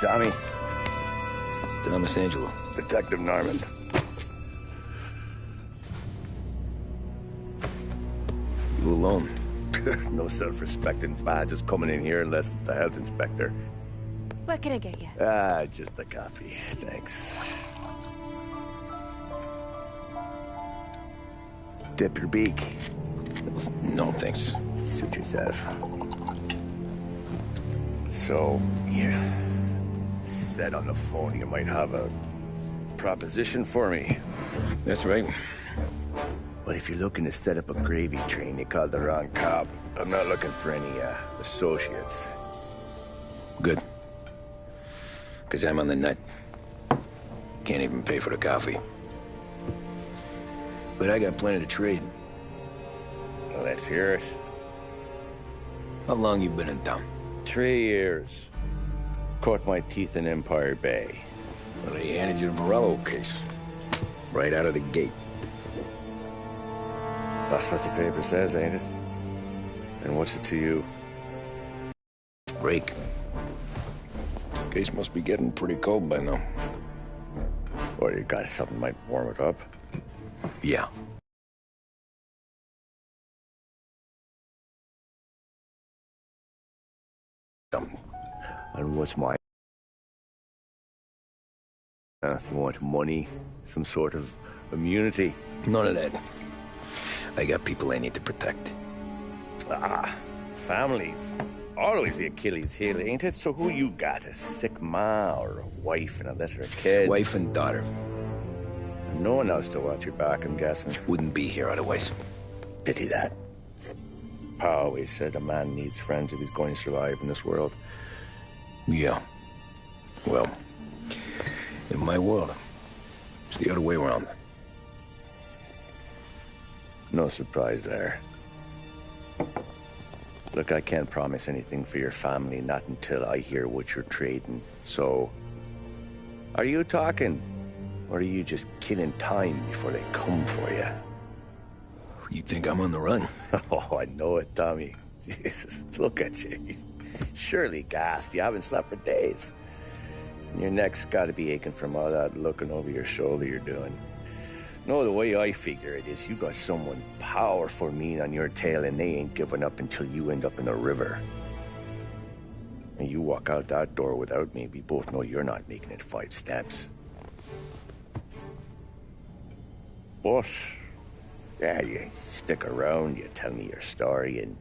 Tommy. Thomas Angelo. Detective Norman. You alone? No self-respecting badges coming in here unless it's the health inspector. What can I get you? Just a coffee. Thanks. Dip your beak. No, thanks. Suit yourself. So, you said on the phone you might have a proposition for me. That's right. Well, if you're looking to set up a gravy train, you called the wrong cop. I'm not looking for any, associates. Good. Because I'm on the nut. Can't even pay for the coffee. But I got plenty to trade. Well, let's hear it. How long you been in town? 3 years. Caught my teeth in Empire Bay. Well, they handed you the Morello case. Right out of the gate. That's what the paper says, ain't it? And what's it to you? Break. Case must be getting pretty cold by now. Or you got something might warm it up? Yeah. And what's my... You want money? Some sort of immunity? None of that. I got people I need to protect. Families. Always the Achilles heel, ain't it? So who you got? A sick ma or a wife and a litter of kids? Wife and daughter. And no one else to watch your back, I'm guessing. Wouldn't be here otherwise. Pity that. Pa always said a man needs friends if he's going to survive in this world. Yeah. Well, in my world, it's the other way around. No surprise there. Look, I can't promise anything for your family, not until I hear what you're trading. So, are you talking? Or are you just killing time before they come for you? You think I'm on the run? Oh, I know it, Tommy. Jesus, look at you. Surely gassed. You haven't slept for days. And your neck's got to be aching from all that looking over your shoulder you're doing. No, the way I figure it is you got someone powerful mean on your tail and they ain't giving up until you end up in the river. And you walk out that door without me, we both know you're not making it 5 steps. But, yeah, you stick around, you tell me your story, and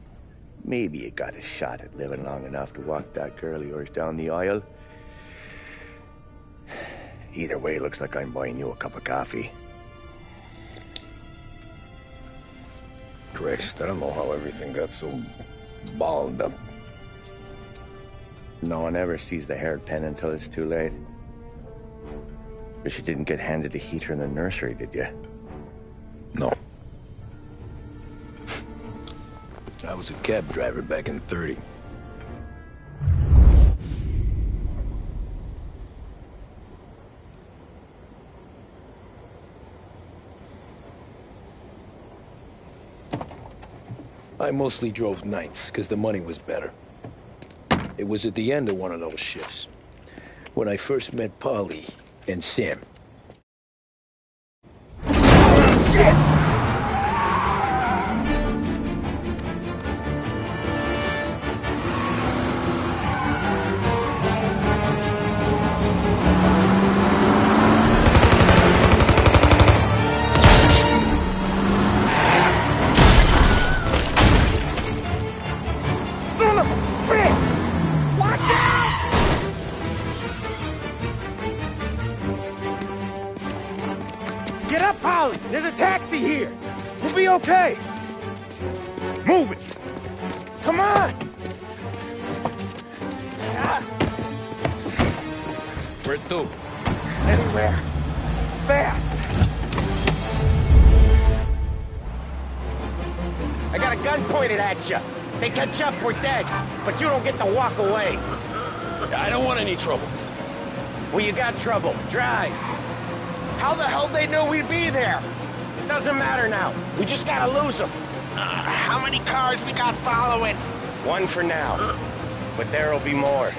maybe you got a shot at living long enough to walk that girl of yours down the aisle. Either way, looks like I'm buying you a cup of coffee. Christ, I don't know how everything got so balled up. No one ever sees the hairpin until it's too late. But you didn't get handed a heater in the nursery, did you? No. I was a cab driver back in '30. I mostly drove nights, because the money was better. It was at the end of one of those shifts, when I first met Polly and Sam. Shit! Get up, Polly! There's a taxi here! We'll be okay! Move it! Come on! Where to? Anywhere. Fast! I got a gun pointed at you. They catch up, we're dead. But you don't get to walk away. I don't want any trouble. Well, you got trouble. Drive. How the hell they knew we'd be there? It doesn't matter now. We just gotta lose them. How many cars we got following? One for now. But there'll be more.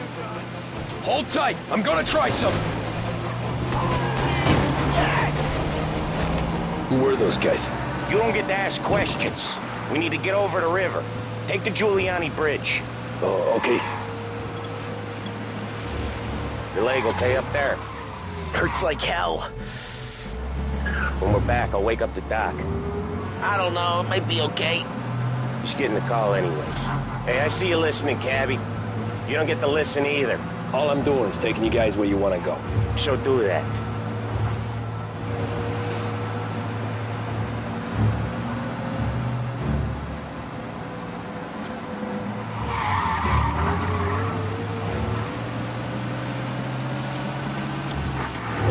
Hold tight. I'm gonna try something. Who were those guys? You don't get to ask questions. We need to get over the river. Take the Giuliani Bridge. Oh, okay. Your leg okay up there? Hurts like hell. When we're back, I'll wake up the doc. I don't know, it might be okay. Just getting the call anyways. Hey, I see you listening, cabbie. You don't get to listen either. All I'm doing is taking you guys where you want to go. So do that.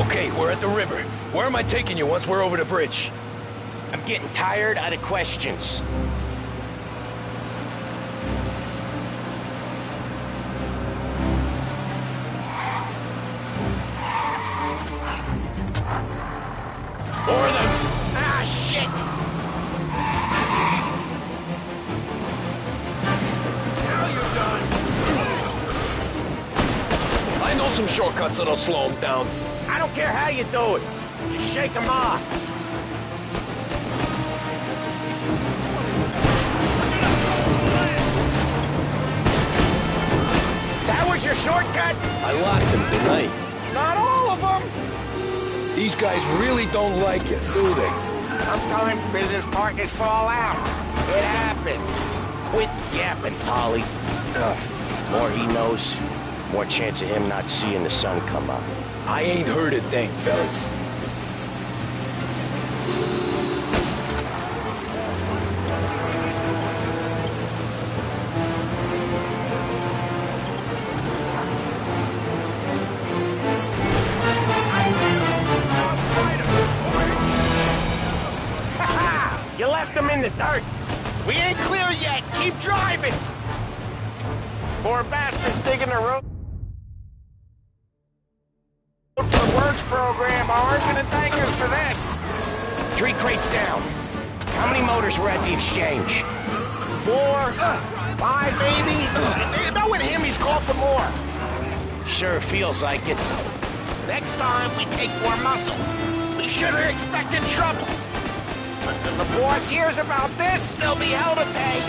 Okay, we're at the river. Where am I taking you once we're over the bridge? I'm getting tired of the questions. More of them! Ah, shit! Now you're done! I know some shortcuts that'll slow them down. I don't care how you do it. Just shake them off. That was your shortcut? I lost him tonight. Not all of them. These guys really don't like it, do they? Sometimes business partners fall out. It happens. Quit yapping, Polly. More he knows, more chance of him not seeing the sun come up. I ain't heard a thing, fellas. You left them in the dirt. We ain't clear yet. Keep driving. More bastards digging the road for the works program aren't gonna thank us for this. 3 crates down. How many motors were at the exchange? 4, 5 maybe. Knowing him, he's called for more. Sure feels like it. Next time we take more muscle. We should have expected trouble. But if the boss hears about this, there'll be hell to pay.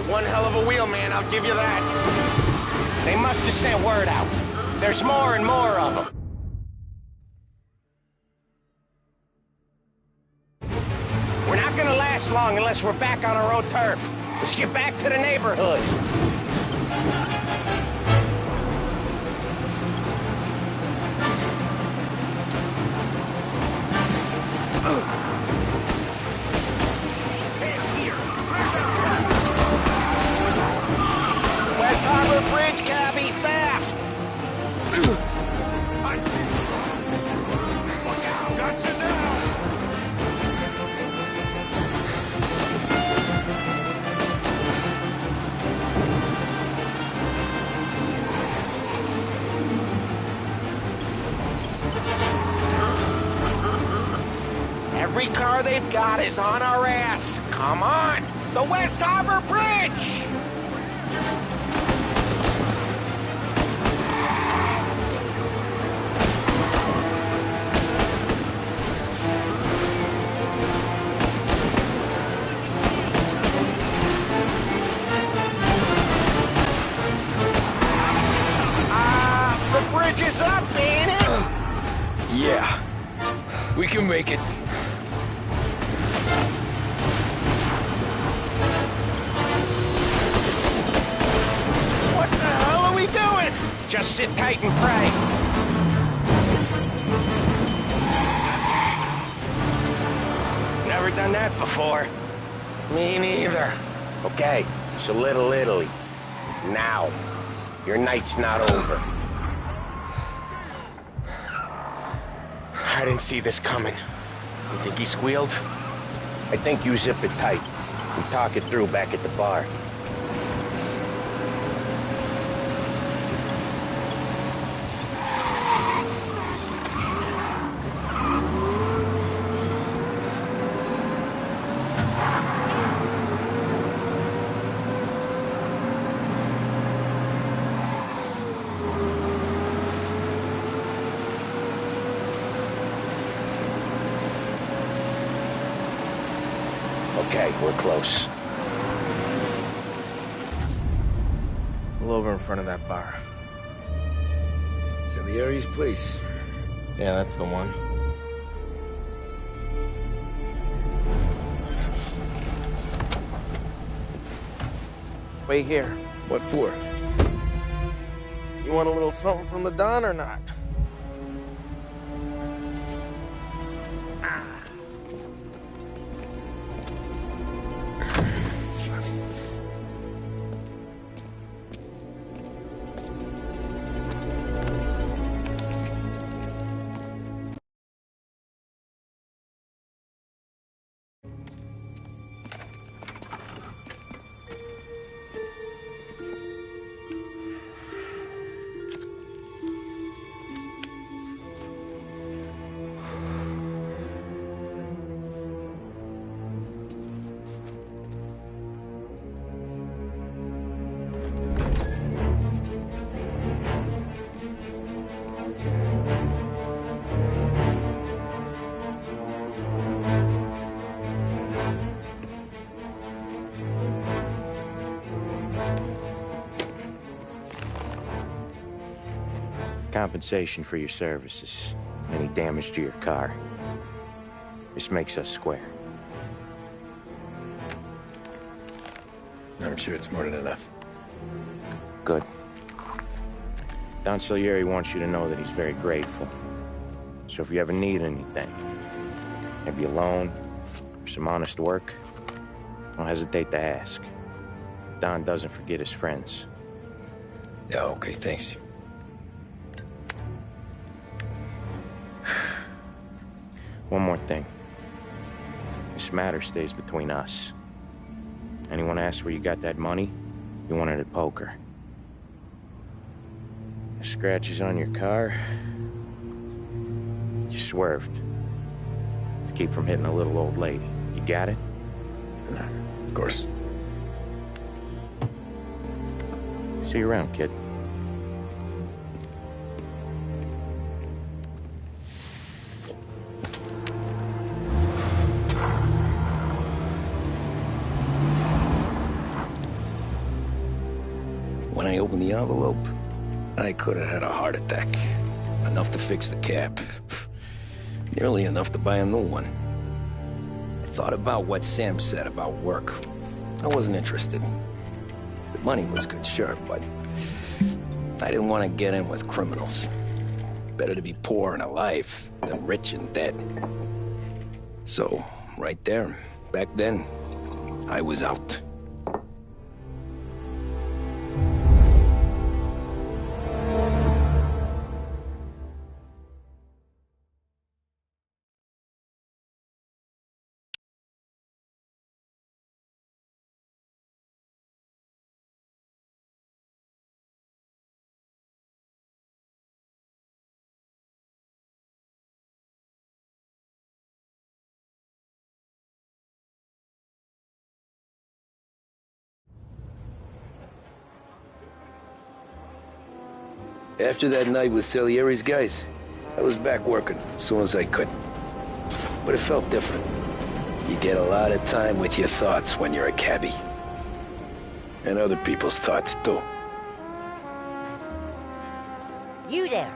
One hell of a wheelman, I'll give you that. They must have sent word out. There's more and more of them. We're not gonna last long unless we're back on our own turf. Let's get back to the neighborhood. West Harbor Bridge, cabbie, fast! I see. Look out! Gotcha now! Every car they've got is on our ass. Come on! The West Harbor Bridge! The bridge is up, ain't it? Yeah. We can make it. What the hell are we doing? Just sit tight and pray. Never done that before. Me neither. Okay, so Little Italy. Now. Your night's not over. I didn't see this coming. You think he squealed? I think you zip it tight and talk it through back at the bar. Okay, we're close. Pull over in front of that bar. Salieri's place. Yeah, that's the one. Wait here. What for? You want a little something from the Don or not? Compensation for your services. Any damage to your car. This makes us square. I'm sure it's more than enough. Good. Don Salieri wants you to know that he's very grateful. So if you ever need anything, maybe a loan or some honest work, don't hesitate to ask. Don doesn't forget his friends. Yeah, okay, thanks. One more thing. This matter stays between us. Anyone asks where you got that money, you won it at poker. The scratches on your car, you swerved. To keep from hitting a little old lady. You got it? No, of course. See you around, kid. When I opened the envelope, I could have had a heart attack. Enough to fix the cap. Nearly enough to buy a new one. I thought about what Sam said about work. I wasn't interested. The money was good, sure, but I didn't want to get in with criminals. Better to be poor and alive than rich and dead. So, right there, back then, I was out. After that night with Salieri's guys, I was back working as soon as I could. But it felt different. You get a lot of time with your thoughts when you're a cabbie. And other people's thoughts, too. You there,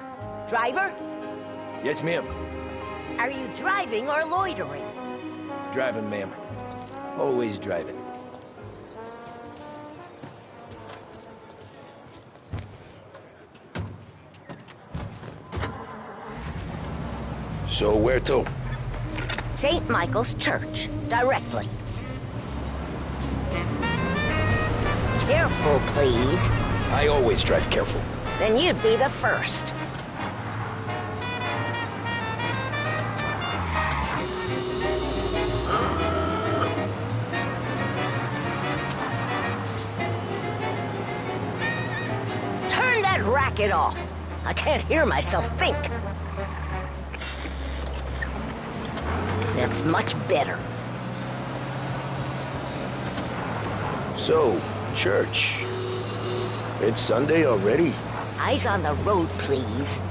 driver? Yes, ma'am. Are you driving or loitering? Driving, ma'am. Always driving. So where to? St. Michael's Church, directly. Careful, please. I always drive careful. Then you'd be the first. Turn that racket off. I can't hear myself think. That's much better. So, church. It's Sunday already? Eyes on the road, please.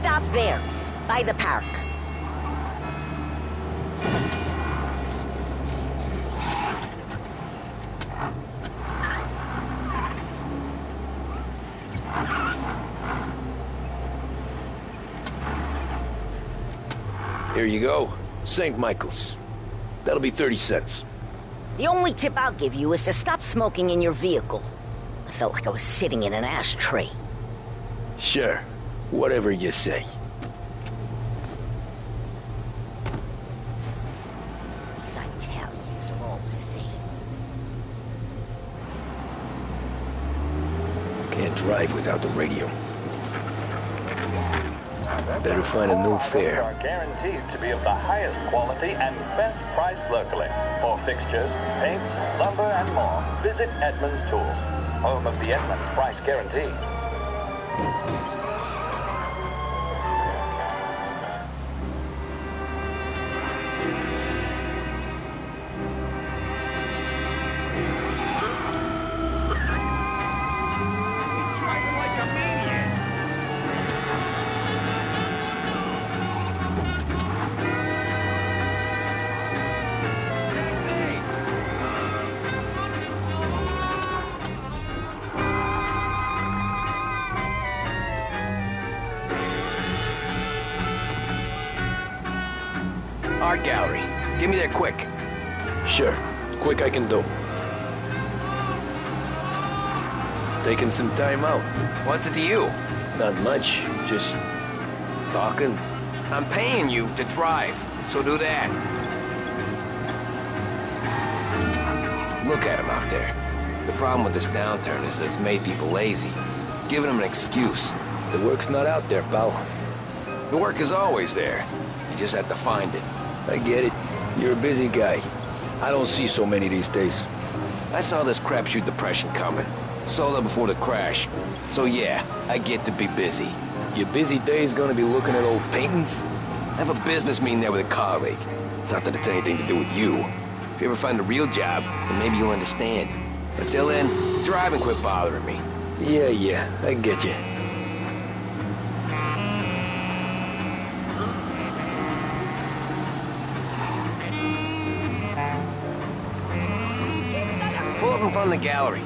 stop there, by the park. Here you go. St. Michael's. That'll be 30 cents. The only tip I'll give you is to stop smoking in your vehicle. I felt like I was sitting in an ashtray. Sure. Whatever you say. These Italians are all the same. Can't drive without the radio. Better find a new fare. Are guaranteed to be of the highest quality and best price locally. For fixtures, paints, lumber, and more, visit Edmunds Tools, home of the Edmunds Price Guarantee. Art gallery. Get me there quick. Sure. Quick I can do. Taking some time out. What's it to you? Not much. Just talking. I'm paying you to drive, so do that. Look at him out there. The problem with this downturn is that it's made people lazy, giving them an excuse. The work's not out there, pal. The work is always there. You just have to find it. I get it. You're a busy guy. I don't see so many these days. I saw this crapshoot depression coming. Sold it before the crash. So yeah, I get to be busy. Your busy day's gonna be looking at old paintings? I have a business meeting there with a colleague. Not that it's anything to do with you. If you ever find a real job, then maybe you'll understand. Until then, drive and quit bothering me. Yeah, I get you. Pull up in front of the gallery.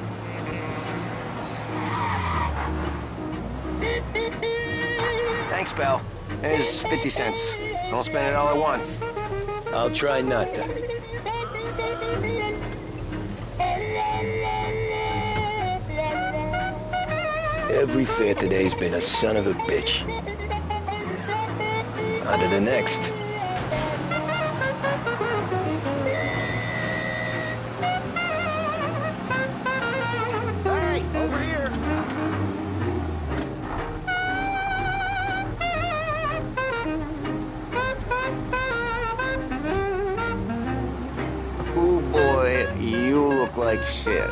Thanks, pal. There's 50 cents. Don't spend it all at once. I'll try not to. Every fair today's been a son of a bitch. On to the next. Hey, over here. Oh boy, you look like shit.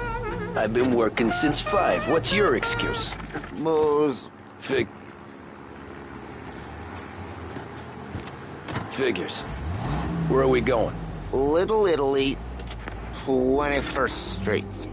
I've been working since 5. What's your excuse? Booze. Figures. Where are we going? Little Italy, 21st Street.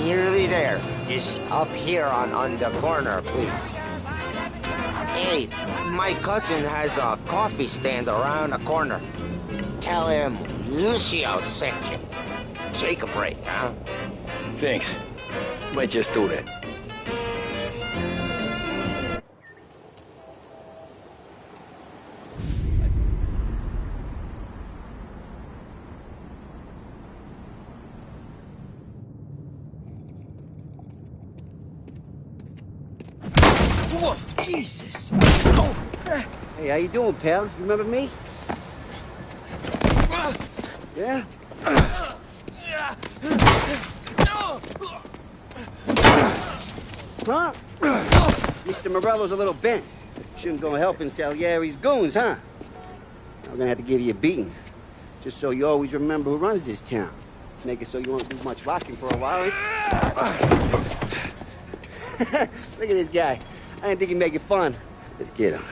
Nearly there. Just up here on the corner, please. Hey, my cousin has a coffee stand around the corner. Tell him Lucio sent you. Take a break, huh? Thanks. Might just do that. Whoa, Jesus! Hey, how you doing, pal? You remember me? Yeah? Huh? Mr. Morello's a little bent. Shouldn't go helping Salieri's goons, huh? I'm gonna have to give you a beating. Just so you always remember who runs this town. Make it so you won't do much rocking for a while. Look at this guy. I didn't think he'd make it fun. Let's get him.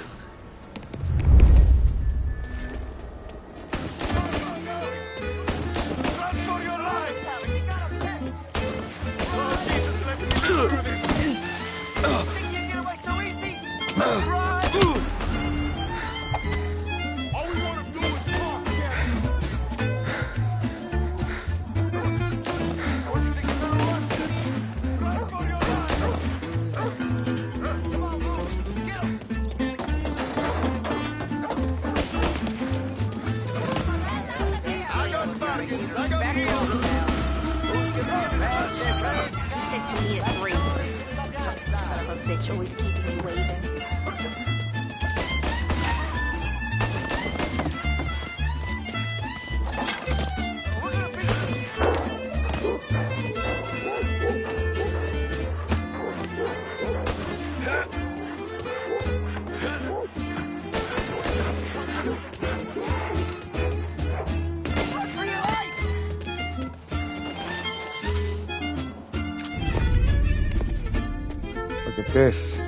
He said to me at 3. Son of a bitch, always keeping me waiting. Look at this.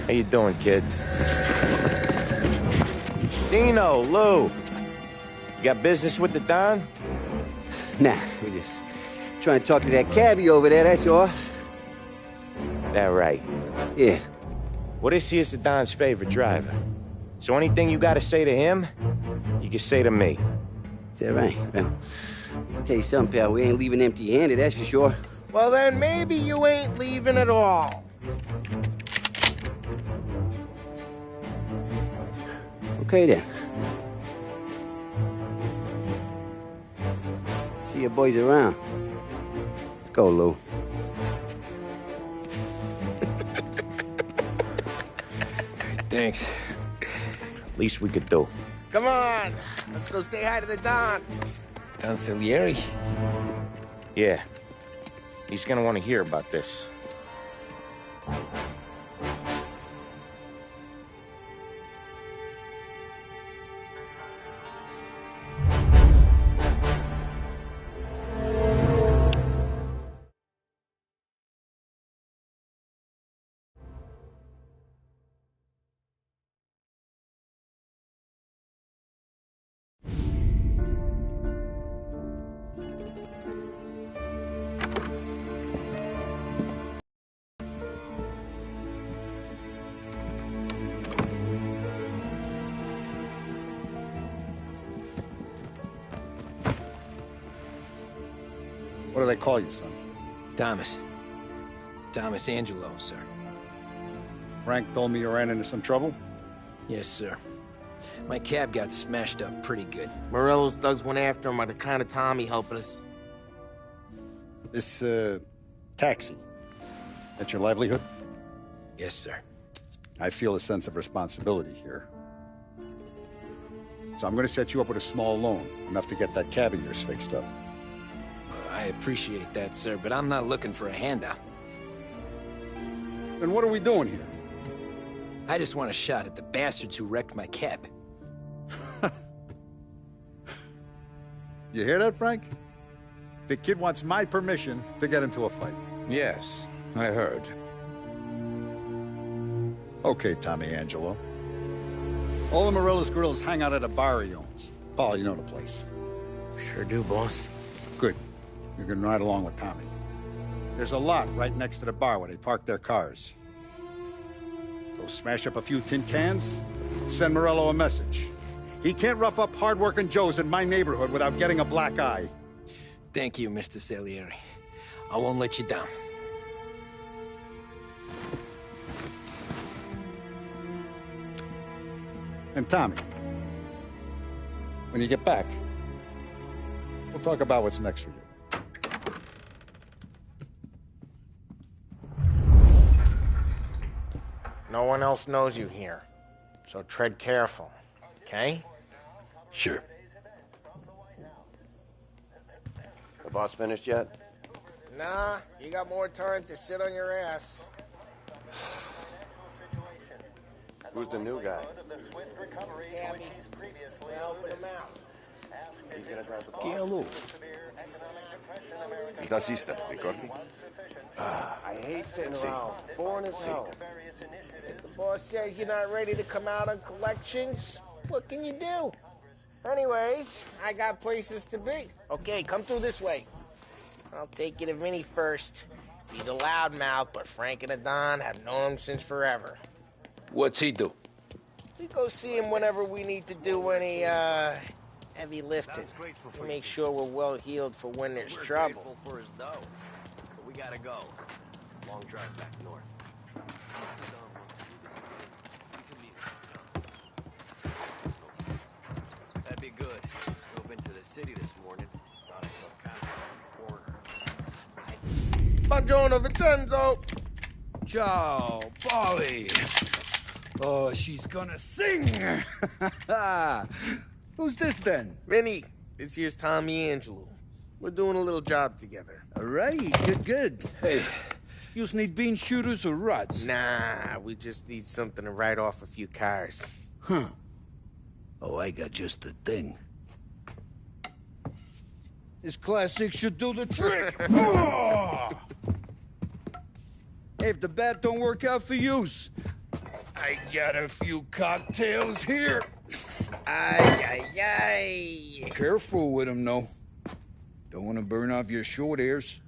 How you doing, kid? Dino, Lou. You got business with the Don? Nah, we just trying to talk to that cabbie over there, that's all. That right. Yeah. What is he is the Don's favorite driver? So anything you gotta say to him, you can say to me. Is that right? Well, I'll tell you something, pal. We ain't leaving empty-handed, that's for sure. Well, then maybe you ain't leaving at all. Okay, then. See you boys around. Let's go, Lou. Thanks. Least we could do. Come on, let's go say hi to the Don. Don Salieri? Yeah. He's gonna want to hear about this. What do they call you, son? Thomas. Thomas Angelo, sir. Frank told me you ran into some trouble? Yes, sir. My cab got smashed up pretty good. Morello's thugs went after him by the kind of Tommy helping us. This, taxi. That's your livelihood? Yes, sir. I feel a sense of responsibility here. So I'm gonna set you up with a small loan, enough to get that cab of yours fixed up. I appreciate that, sir, but I'm not looking for a handout. Then what are we doing here? I just want a shot at the bastards who wrecked my cab. You hear that, Frank? The kid wants my permission to get into a fight. Yes, I heard. Okay, Tommy Angelo. All the Morello's girls hang out at a bar he owns. Paul, you know the place. Sure do, boss. Good. You can ride along with Tommy. There's a lot right next to the bar where they park their cars. Go smash up a few tin cans, send Morello a message. He can't rough up hard-working Joes in my neighborhood without getting a black eye. Thank you, Mr. Salieri. I won't let you down. And Tommy, when you get back, we'll talk about what's next for you. No one else knows you here, so tread careful, okay? Sure. The boss finished yet? Nah, you got more time to sit on your ass. Who's the new guy? Cabby, helping him out. He's gonna drive the ¿Qué aló? Naciste, ricordi? I hate sitting around. Boring as hell. The boss says you're not ready to come out on collections. What can you do? Anyways, I got places to be. Okay, come through this way. I'll take you to Vinny first. He's a loudmouth, but Frank and the Don have known him since forever. What's he do? We go see him whenever we need to do any, heavy lifting. To make sure we're well healed for when there's trouble. For his dough. But we gotta go. Long drive back north. That'd be good. Drove into the city this morning. Thought I saw cops on the corner. Buongiorno, Vincenzo! Ciao, Polly. Oh, she's gonna sing. Who's this then? Vinny, this here's Tommy Angelo. We're doing a little job together. All right, good. Hey, you need bean shooters or rods? Nah, we just need something to write off a few cars. Huh. Oh, I got just the thing. This classic should do the trick. Oh! Hey, if the bat don't work out for yous, I got a few cocktails here. Ay. Careful with them, though. Don't want to burn off your short hairs.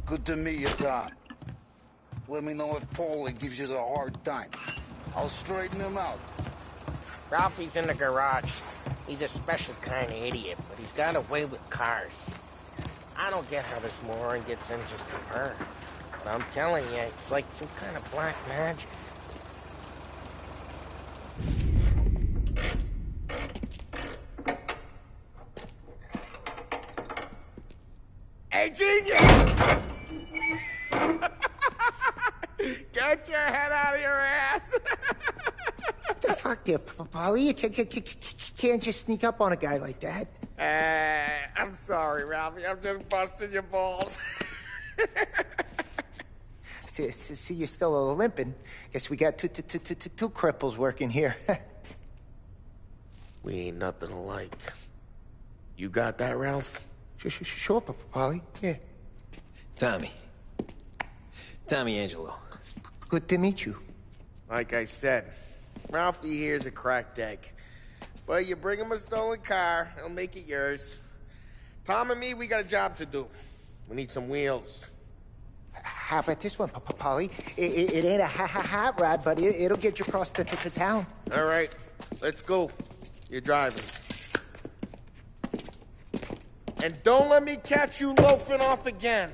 Good to meet you, Tom. Let me know if Paulie gives you the hard time. I'll straighten him out. Ralphie's in the garage. He's a special kind of idiot, but he's got a way with cars. I don't get how this moron gets in just to her. But I'm telling you, it's like some kind of black magic. Hey, genius! Get your head out of your ass! What the fuck there, Polly? You can't just sneak up on a guy like that. I'm sorry, Ralphie. I'm just busting your balls. See, you're still limping. Guess we got two cripples working here. We ain't nothing alike. You got that, Ralph? Sure, Polly. Yeah. Tommy Angelo. Good to meet you. Like I said, Ralphie here's a cracked egg. But you bring him a stolen car, he'll make it yours. Tom and me, we got a job to do. We need some wheels. How about this one, Polly? It ain't a hot rod, but it'll get you across to town. All right, let's go. You're driving. And don't let me catch you loafing off again.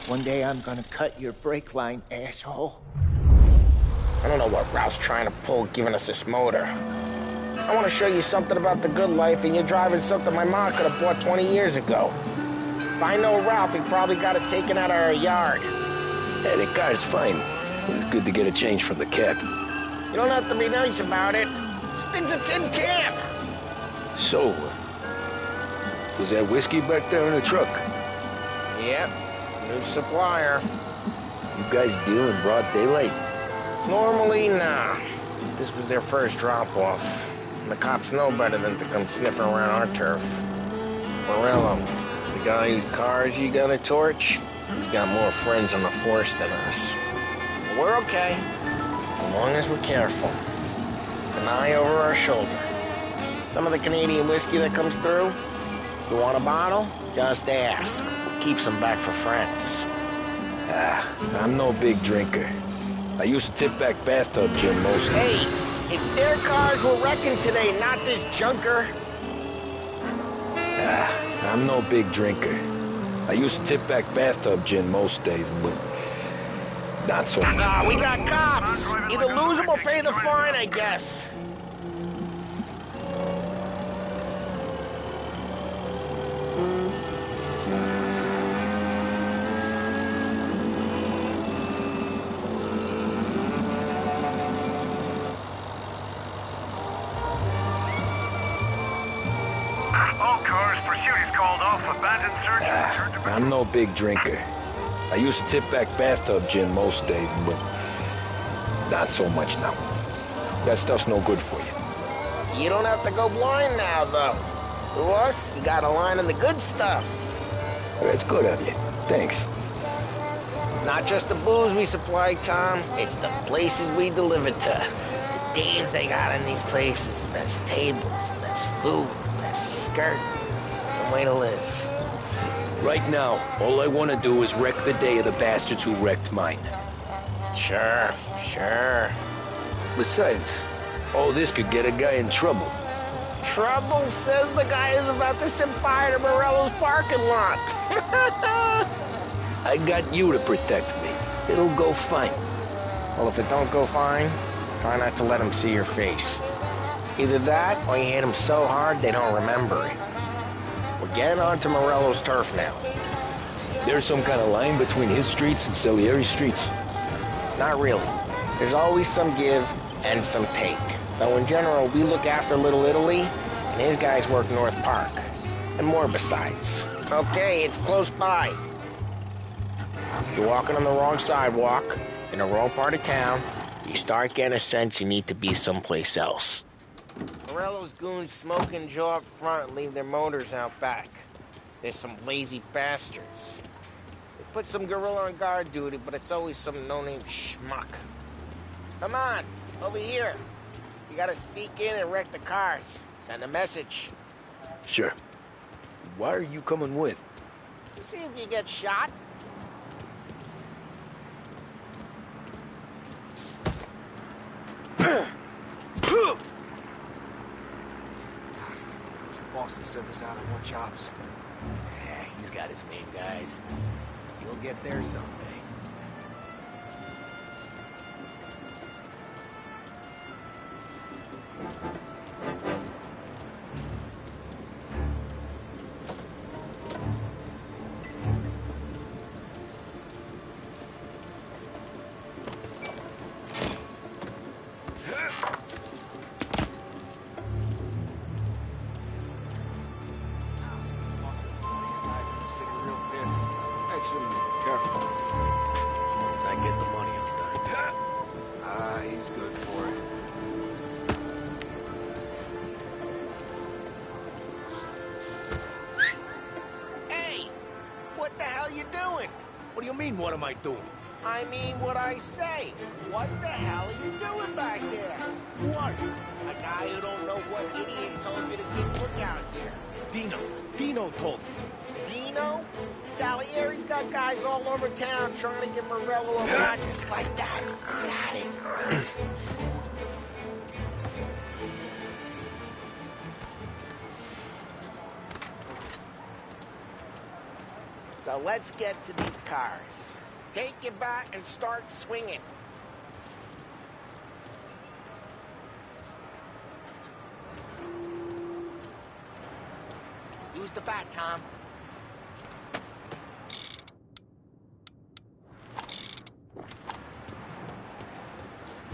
One day I'm gonna cut your brake line, asshole. I don't know what Ralph's trying to pull giving us this motor. I want to show you something about the good life, and you're driving something my mom could have bought 20 years ago. If I know Ralph, he probably got it taken out of our yard. Hey, the car's fine. It's good to get a change from the cap. You don't have to be nice about it. This thing's a tin can. So, was that whiskey back there in the truck? Yep, new supplier. You guys deal in broad daylight? Normally, nah. This was their first drop-off. And the cops know better than to come sniffing around our turf. Morello, the guy whose cars you got a torch, he's got more friends on the force than us. But we're okay, as long as we're careful. An eye over our shoulder. Some of the Canadian whiskey that comes through, You want a bottle? Just ask. Keep some back for friends. I'm no big drinker. I used to tip back bathtub gin most. Hey, it's their cars we're wrecking today, not this junker. I'm no big drinker. I used to tip back bathtub gin most days, but not so much. We got cops. Either lose them or pay the fine, I guess. All cars, pursuit is called off. Abandoned search. I'm no big drinker. I used to tip back bathtub gin most days, but not so much now. That stuff's no good for you. You don't have to go blind now, though. To us, you got a line in the good stuff. That's good of you. Thanks. Not just the booze we supply, Tom. It's the places we deliver to. The dames they got in these places. Best tables, best food, best skirt. Some way to live. Right now, all I want to do is wreck the day of the bastards who wrecked mine. Sure. Besides, all this could get a guy in trouble. Trouble, says the guy who's about to set fire to Morello's parking lot. I got you to protect me. It'll go fine. Well, if it don't go fine, try not to let them see your face. Either that, or you hit them so hard they don't remember it. We're getting onto Morello's turf now. There's some kind of line between his streets and Salieri's streets. Not really. There's always some give and some take. Though in general, we look after Little Italy, and his guys work North Park. And more besides. Okay, it's close by. You're walking on the wrong sidewalk, in the wrong part of town. You start getting a sense you need to be someplace else. Morello's goons smoke and jaw up front and leave their motors out back. There's some lazy bastards. They put some gorilla on guard duty, but it's always some no-name schmuck. Come on, over here. You gotta sneak in and wreck the cars. Send a message. Sure. Why are you coming with? To see if you get shot. Boston sent us out on more jobs. Yeah, he's got his main guys. You'll get there someday. Careful. As I get the money, I'm done. He's good for it. Hey! What the hell you doing? What do you mean, what am I doing? I mean what I say. What the hell are you doing back there? What? A guy who don't know what idiot told you to keep lookout here. Dino told me. Dino? Salieri's got guys all over town trying to get Morello a back just like that. Got it. So let's get to these cars. Take your bat and start swinging. Use the bat, Tom.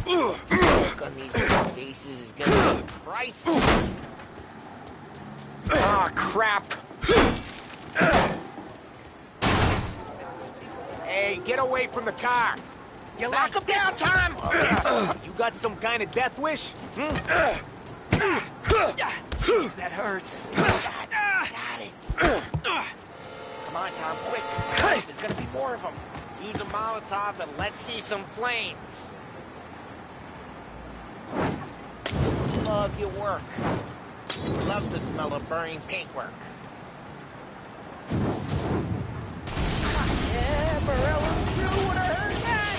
Look on these faces is gonna be priceless. Ah, crap. Hey, get away from the car! You lock him down, Tom! You got some kind of death wish? Jeez, that hurts. Got it. Come on, Tom, quick. There's gonna be more of them. Use a Molotov and let's see some flames. Love your work. Love the smell of burning paintwork. Morello's crew would have heard that.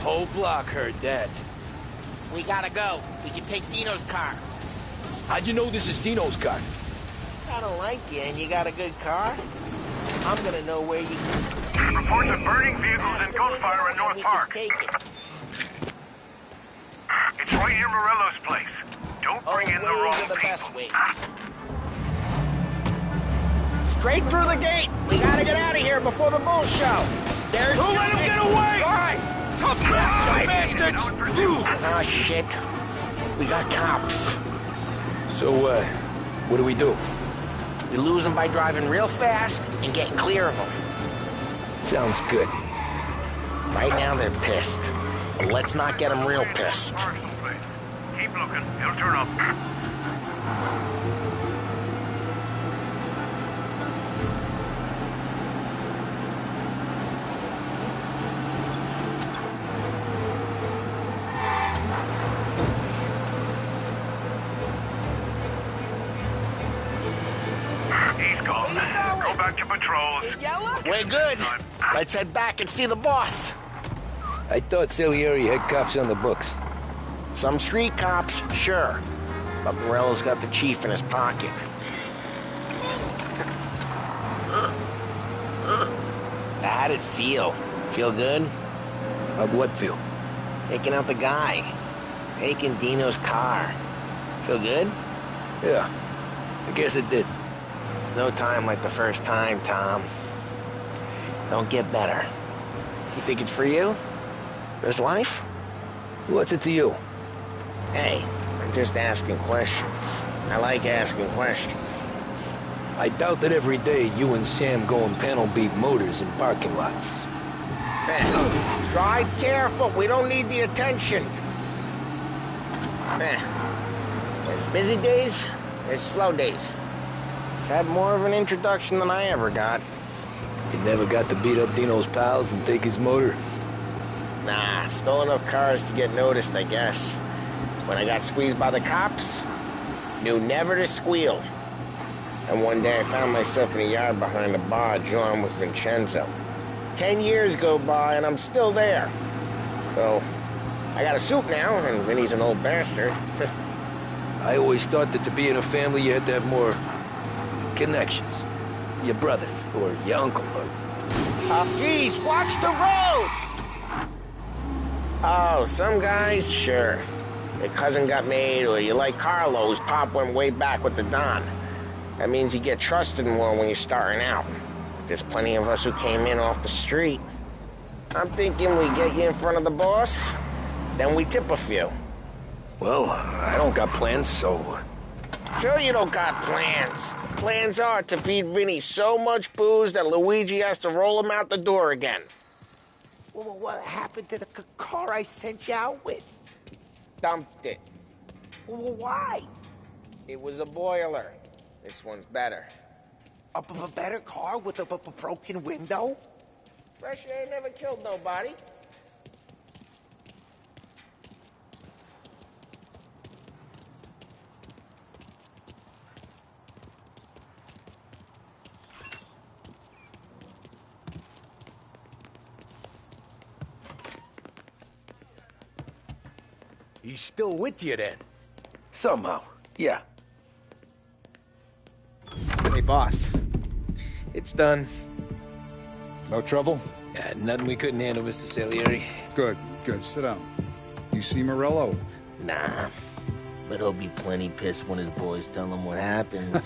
Whole block heard that. We gotta go. We can take Dino's car. How'd you know this is Dino's car? I don't like you, and you got a good car. I'm gonna know where you... Reports of burning vehicles and gunfire in North Park. Take it. It's right near Morello's place. Don't bring in the wrong ways are the people. best ways. Straight through the gate. We gotta get out of here before the bull show. There's... Don't let him get away! Drive! Come back, you bastards! Oh, shit. We got cops. So, what do we do? We lose them by driving real fast and getting clear of them. Sounds good. Right now they're pissed. But let's not get them real pissed. Keep looking. He'll turn up. He's gone. Go back to patrols. We're good. Let's head back and see the boss. I thought Salieri had cops on the books. Some street cops, sure. But Morello's got the chief in his pocket. How'd it feel? Feel good? How'd what feel? Taking out the guy. Taking Dino's car. Feel good? Yeah, I guess it did. There's no time like the first time, Tom. Don't get better. You think it's for you? This life? What's it to you? Hey, I'm just asking questions. I like asking questions. I doubt that every day you and Sam go and panel beat motors in parking lots. Man, drive careful. We don't need the attention. Man, there's busy days, there's slow days. I've had more of an introduction than I ever got. You never got to beat up Dino's pals and take his motor? Nah, stole enough cars to get noticed, I guess. When I got squeezed by the cops, knew never to squeal. And one day I found myself in a yard behind a bar drawn with Vincenzo. 10 years go by and I'm still there. So, I got a suit now, and Vinny's an old bastard. I always thought that to be in a family you had to have more connections. Your brother, or your uncle, or... Oh, geez, watch the road! Oh, some guys, sure. Your cousin got made, or you like Carlos, Pop went way back with the Don. That means you get trusted more when you're starting out. There's plenty of us who came in off the street. I'm thinking we get you in front of the boss, then we tip a few. Well, I don't got plans, so... Sure you don't got plans. Plans are to feed Vinny so much booze that Luigi has to roll him out the door again. Well, what happened to the car I sent you out with? Dumped it. Well, why? It was a boiler. This one's better. A better car with a broken window? Fresh air never killed nobody. He's still with you then? Somehow, yeah. Hey, boss. It's done. No trouble? Yeah, nothing we couldn't handle, Mr. Salieri. Good, good. Sit down. You see Morello? Nah. But he'll be plenty pissed when his boys tell him what happened.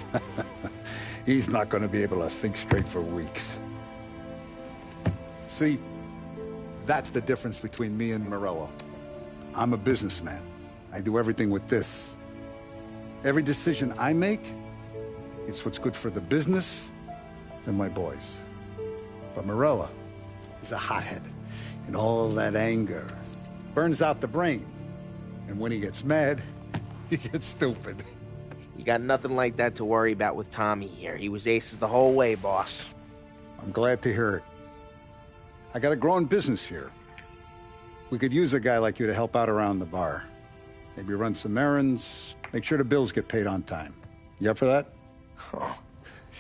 He's not going to be able to think straight for weeks. See, that's the difference between me and Morello. I'm a businessman. I do everything with this. Every decision I make, it's what's good for the business and my boys. But Morello is a hothead, and all that anger burns out the brain. And when he gets mad, he gets stupid. You got nothing like that to worry about with Tommy here. He was aces the whole way, boss. I'm glad to hear it. I got a growing business here. We could use a guy like you to help out around the bar. Maybe run some errands, make sure the bills get paid on time. You up for that? Oh,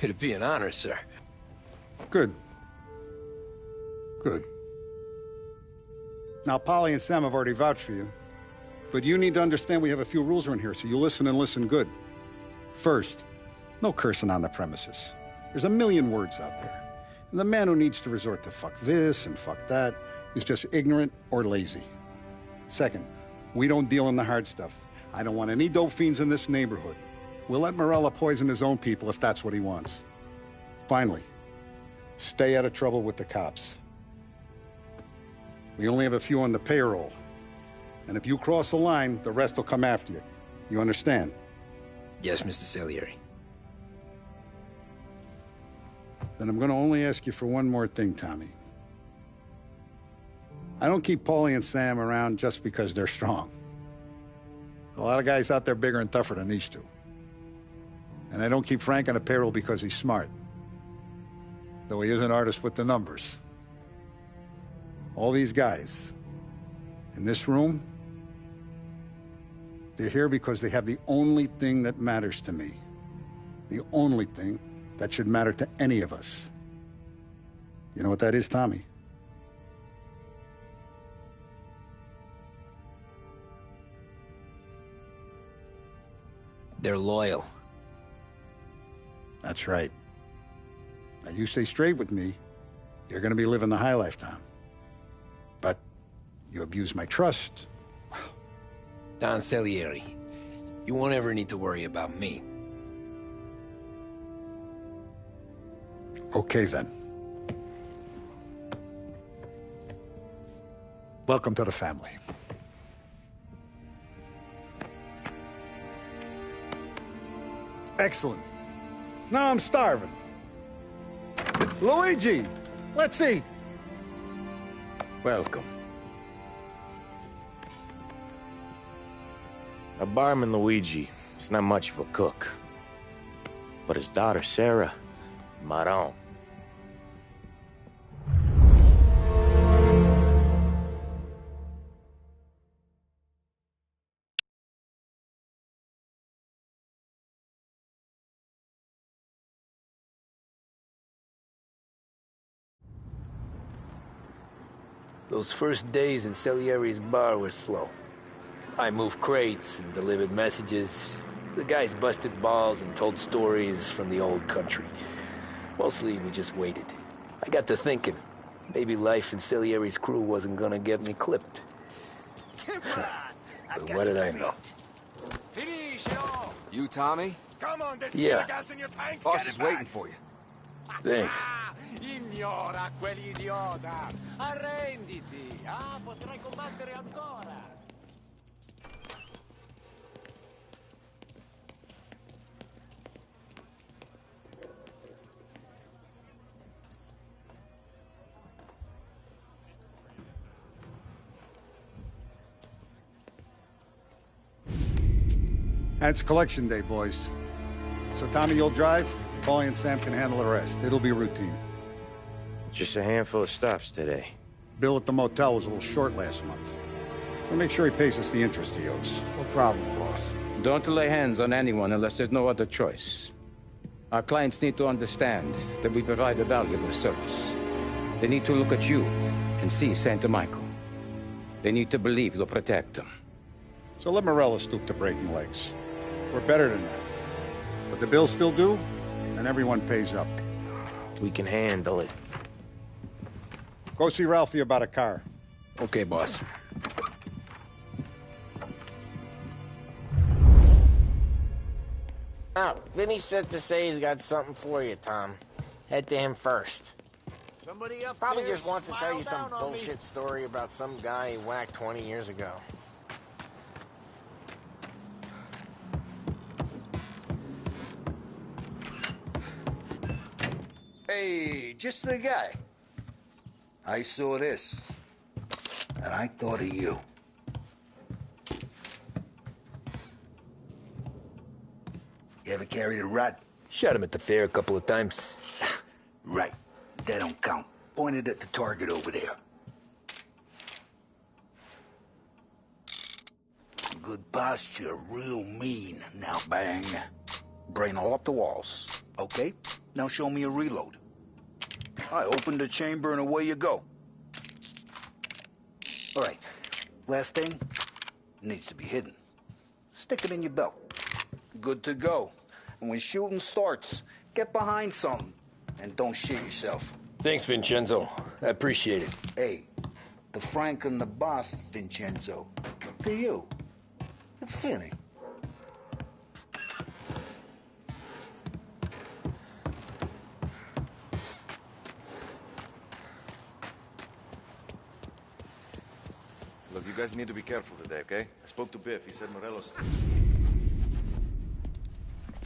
it'd be an honor, sir. Good. Good. Now, Polly and Sam have already vouched for you. But you need to understand we have a few rules around here, so you listen and listen good. First, no cursing on the premises. There's a million words out there. And the man who needs to resort to fuck this and fuck that is just ignorant or lazy. Second, we don't deal in the hard stuff. I don't want any dope fiends in this neighborhood. We'll let Morella poison his own people if that's what he wants. Finally, stay out of trouble with the cops. We only have a few on the payroll. And if you cross the line, the rest will come after you. You understand? Yes, Mr. Salieri. Then I'm going to only ask you for one more thing, Tommy. I don't keep Paulie and Sam around just because they're strong. A lot of guys out there bigger and tougher than these two. And I don't keep Frank on the payroll because he's smart. Though he is an artist with the numbers. All these guys in this room, they're here because they have the only thing that matters to me. The only thing that should matter to any of us. You know what that is, Tommy? They're loyal. That's right. Now, you stay straight with me, you're gonna be living the high life, Tom. But you abuse my trust. Don Salieri, you won't ever need to worry about me. Okay, then. Welcome to the family. Excellent. Now I'm starving. Luigi, let's eat. Welcome. Our barman Luigi is not much of a cook. But his daughter Sarah, Maron. Those first days in Salieri's bar were slow. I moved crates and delivered messages. The guys busted balls and told stories from the old country. Mostly, we just waited. I got to thinking, maybe life in Salieri's crew wasn't gonna get me clipped. But what did I know? You, Tommy? Come on, there's Yeah. gas in your tank. Boss Get is it waiting back. for you. Thanks. Ignora quell'idiota. Arrenditi. Potrai combattere ancora. And it's collection day, boys. So Tommy, you'll drive. Paulie and Sam can handle the rest. It'll be routine. Just a handful of stops today. Bill at the motel was a little short last month. So make sure he pays us the interest he owes. No problem, boss. Don't lay hands on anyone unless there's no other choice. Our clients need to understand that we provide a valuable service. They need to look at you and see Santa Michael. They need to believe you'll protect them. So let Morella stoop to breaking legs. We're better than that. But the bill's still due, and everyone pays up. We can handle it. Go see Ralphie about a car. Okay, boss. Oh, Vinny said to say he's got something for you, Tom. Head to him first. Somebody up Probably there just wants to tell you some smile down on me. bullshit story about some guy he whacked 20 years ago. Hey, just the guy. I saw this, and I thought of you. You ever carried a rod? Shot him at the fair a couple of times. Right. That don't count. Pointed at the target over there. Good posture, real mean. Now bang. Brain all up the walls. Okay? Now show me a reload. I opened the chamber and away you go. All right. Last thing needs to be hidden. Stick it in your belt. Good to go. And when shooting starts, get behind something and don't shit yourself. Thanks, Vincenzo. I appreciate it. Hey, the Frank and the boss, Vincenzo. To you. It's Vinny. Look, you guys need to be careful today, okay? I spoke to Biff. He said Morello's...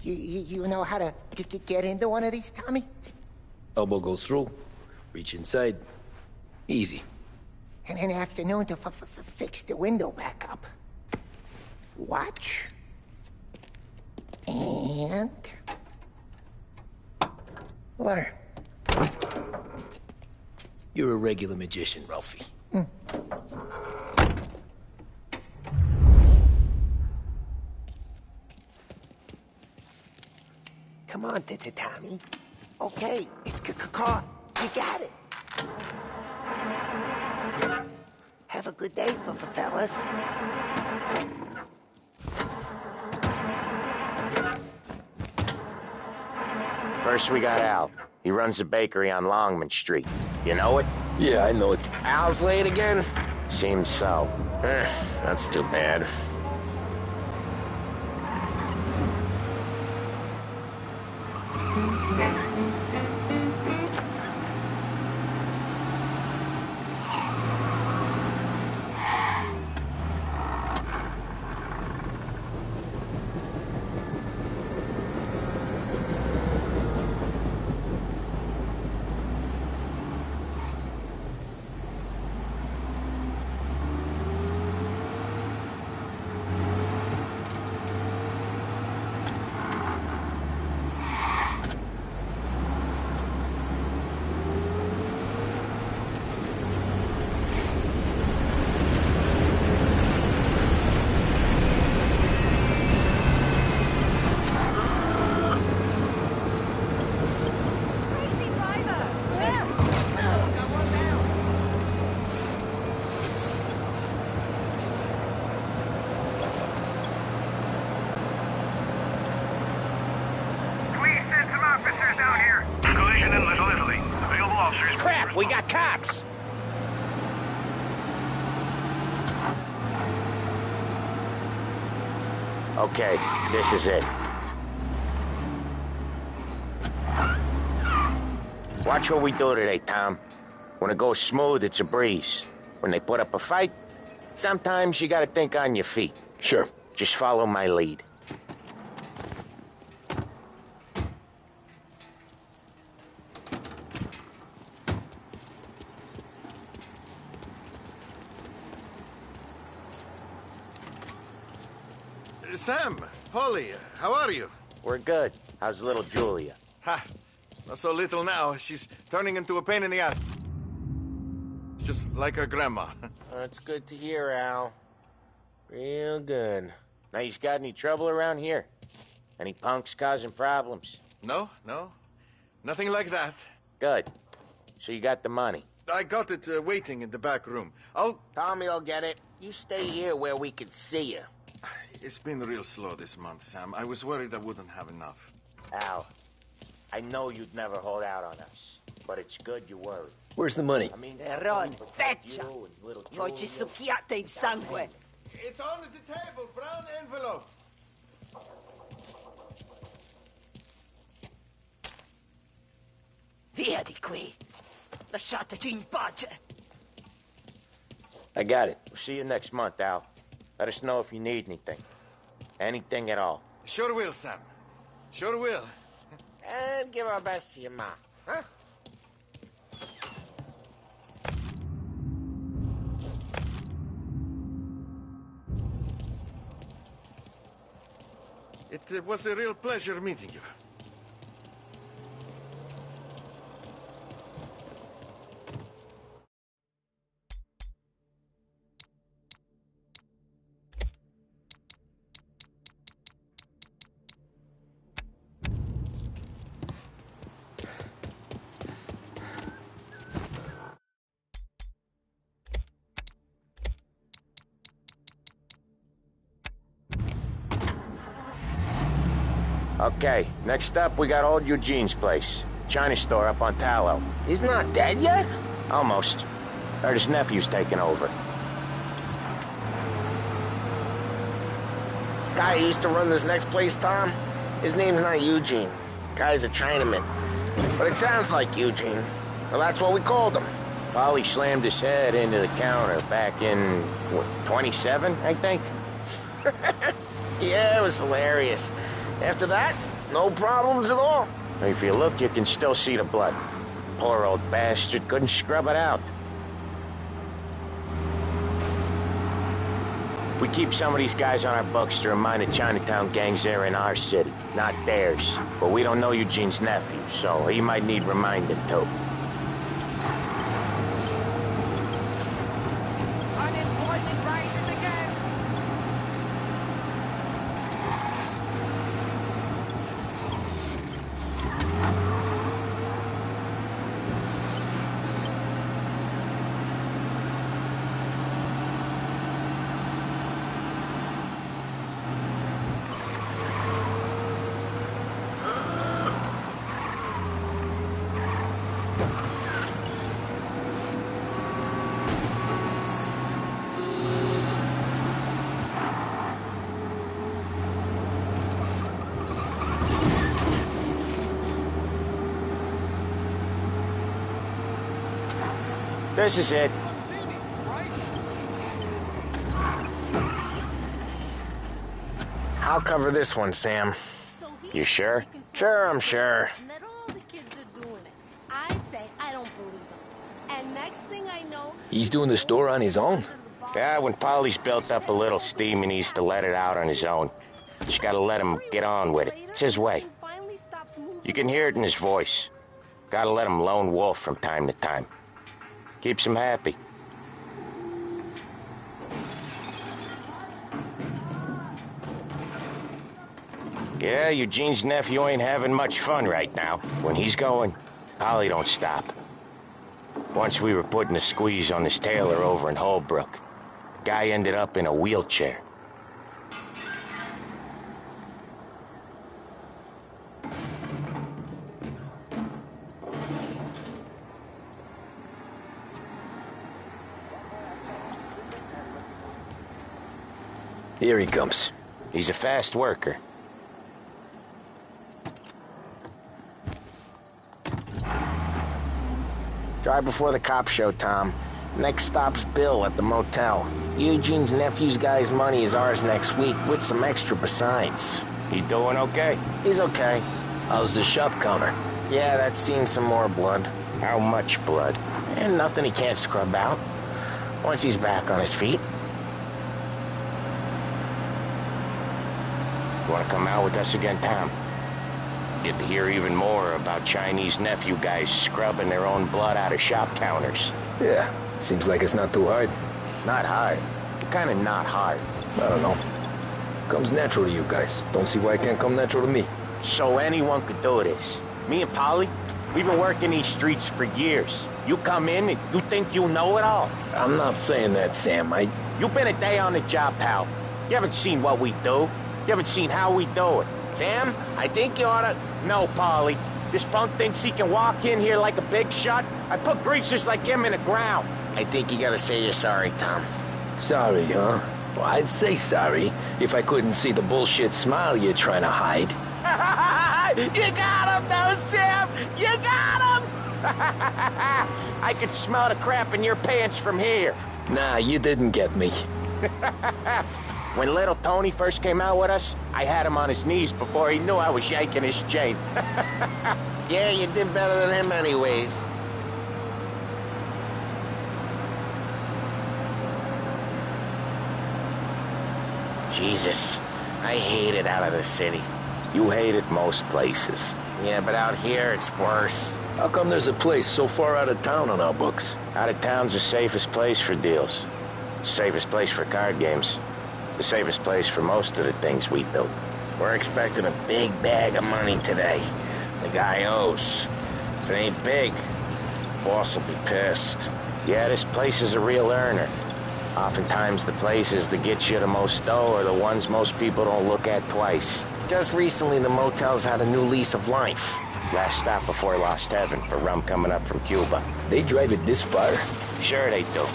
You know how to get into one of these, Tommy? Elbow goes through. Reach inside. Easy. And an afternoon to fix the window back up. Watch. And... learn. You're a regular magician, Ralphie. Come on, Tommy. Okay, it's caught. You got it. Have a good day, fellas. First, we got Al. He runs a bakery on Longman Street. You know it? Yeah, I know it. Al's late again? Seems so. That's too bad. Crap, we got cops! Okay, this is it. Watch what we do today, Tom. When it goes smooth, it's a breeze. When they put up a fight, sometimes you gotta think on your feet. Sure. Just follow my lead. Sam, Polly, how are you? We're good. How's little Julia? Ha! Not so little now. She's turning into a pain in the ass. It's just like her grandma. That's good to hear, Al. Real good. Now, you got any trouble around here? Any punks causing problems? No. Nothing like that. Good. So you got the money? I got it waiting in the back room. Tommy will get it. You stay here where we can see you. It's been real slow this month, Sam. I was worried I wouldn't have enough. Al, I know you'd never hold out on us, but it's good you worry. Where's the money? I mean, Ron, feccia! Noi ci succhiate il sangue! It's on the table, brown envelope. Via di qui! Lasciateci in pace! I got it. We'll see you next month, Al. Let us know if you need anything. Anything at all. Sure will, Sam. Sure will. And give our best to your mom, huh? It was a real pleasure meeting you. Okay, next up we got old Eugene's place. China store up on Tallow. He's not dead yet? Almost. Heard his nephew's taking over. Guy who used to run this next place, Tom? His name's not Eugene. Guy's a Chinaman. But it sounds like Eugene. Well, that's what we called him. Polly slammed his head into the counter back in, what, 27, I think? Yeah, it was hilarious. After that, no problems at all. If you look, you can still see the blood. Poor old bastard couldn't scrub it out. We keep some of these guys on our books to remind the Chinatown gangs they're in our city, not theirs. But we don't know Eugene's nephew, so he might need reminding too. Unemployment rises again. This is it. I'll cover this one, Sam. You sure? Sure, I'm sure. That all the kids are doing it. I say I don't believe them. And next thing I know, He's doing the store on his own? Yeah, when Polly's built up a little steam, he needs to let it out on his own. Just gotta let him get on with it. It's his way. You can hear it in his voice. Gotta let him lone wolf from time to time. Keeps him happy. Yeah, Eugene's nephew ain't having much fun right now. When he's going, Polly don't stop. Once we were putting a squeeze on this tailor over in Holbrook. Guy ended up in a wheelchair. Here he comes. He's a fast worker. Drive before the cops show, Tom. Next stop's Bill at the motel. Eugene's nephew's guy's money is ours next week, with some extra besides. He doing okay? He's okay. How's the shop counter? Yeah, that's seen some more blood. How much blood? And nothing he can't scrub out. Once he's back on his feet. You want to come out with us again, Tom? Get to hear even more about Chinese nephew guys scrubbing their own blood out of shop counters. Yeah, seems like it's not too hard. Not hard. Kind of not hard. I don't know. Comes natural to you guys. Don't see why it can't come natural to me. So anyone could do this. Me and Polly, we've been working these streets for years. You come in and you think you know it all. I'm not saying that, Sam. You've been a day on the job, pal. You haven't seen what we do. You haven't seen how we do it. Sam, I think you oughta... No, Polly. This punk thinks he can walk in here like a big shot. I put greasers like him in the ground. I think you gotta say you're sorry, Tom. Sorry, huh? Well, I'd say sorry if I couldn't see the bullshit smile you're trying to hide. You got him, though, Sam! You got him! I could smell the crap in your pants from here. Nah, you didn't get me. When little Tony first came out with us, I had him on his knees before he knew I was yanking his chain. Yeah, you did better than him anyways. Jesus, I hate it out of the city. You hate it most places. Yeah, but out here it's worse. How come there's a place so far out of town on our books? Out of town's the safest place for deals. Safest place for card games. The safest place for most of the things we built. We're expecting a big bag of money today. The guy owes. If it ain't big, boss will be pissed. Yeah, this place is a real earner. Oftentimes the places that get you the most dough are the ones most people don't look at twice. Just recently, the motel's had a new lease of life. Last stop before Lost Heaven for rum coming up from Cuba. They drive it this far? Sure they do.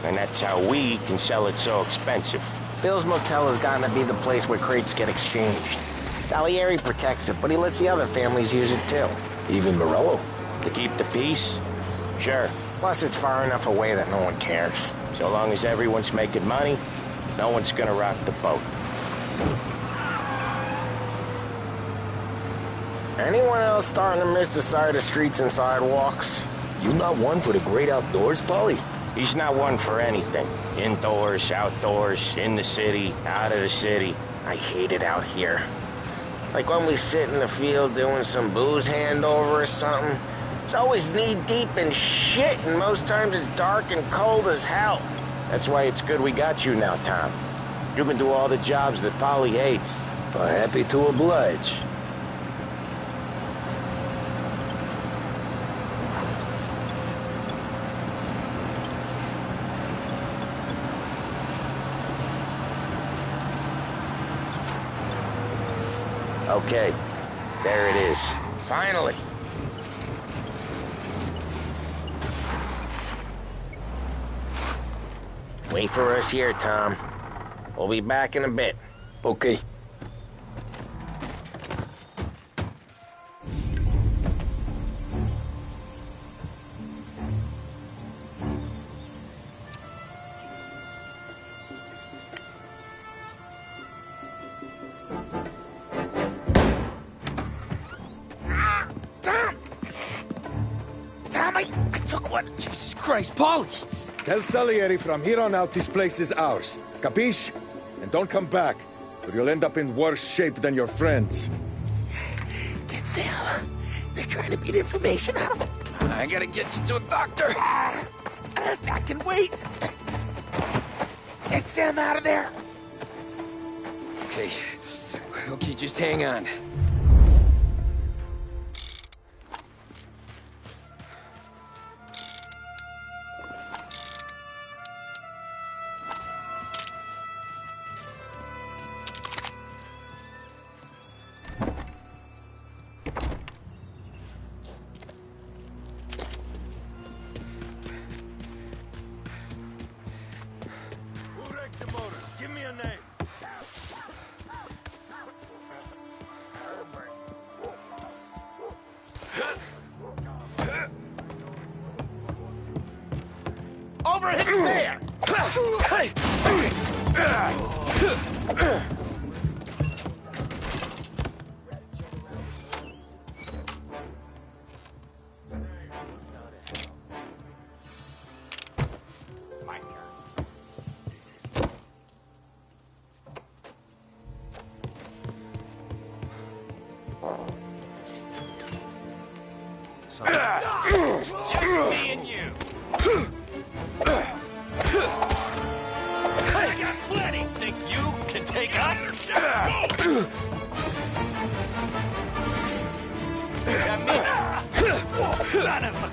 And that's how we can sell it so expensive. Bill's Motel has gotten to be the place where crates get exchanged. Salieri protects it, but he lets the other families use it too. Even Morello? To keep the peace? Sure. Plus it's far enough away that no one cares. So long as everyone's making money, no one's gonna rock the boat. Anyone else starting to miss the sight of streets and sidewalks? You not one for the great outdoors, Paulie? He's not one for anything. Indoors, outdoors, in the city, out of the city. I hate it out here. Like when we sit in the field doing some booze handover or something. It's always knee-deep in shit, and most times it's dark and cold as hell. That's why it's good we got you now, Tom. You can do all the jobs that Polly hates. Happy to oblige. Okay, there it is. Finally. Wait for us here, Tom. We'll be back in a bit. Okay. Tom, I took one. Jesus Christ, Paulie! Tell Salieri from here on out this place is ours. Capiche? And don't come back, or you'll end up in worse shape than your friends. Get Sam. They're trying to beat information out of him. I gotta get you to a doctor. I can wait. Get Sam out of there. Okay. Okay, just hang on. Give me a name. Over here! There! Just me and you. I got plenty. Think you can take us? Got me. Son of a...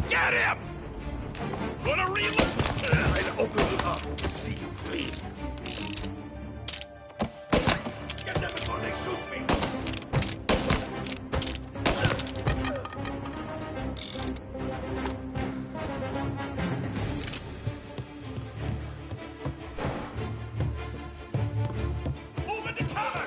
Get him! Gonna reload. Try to open him up. See you bleed. Get them before they shoot me. Move into cover!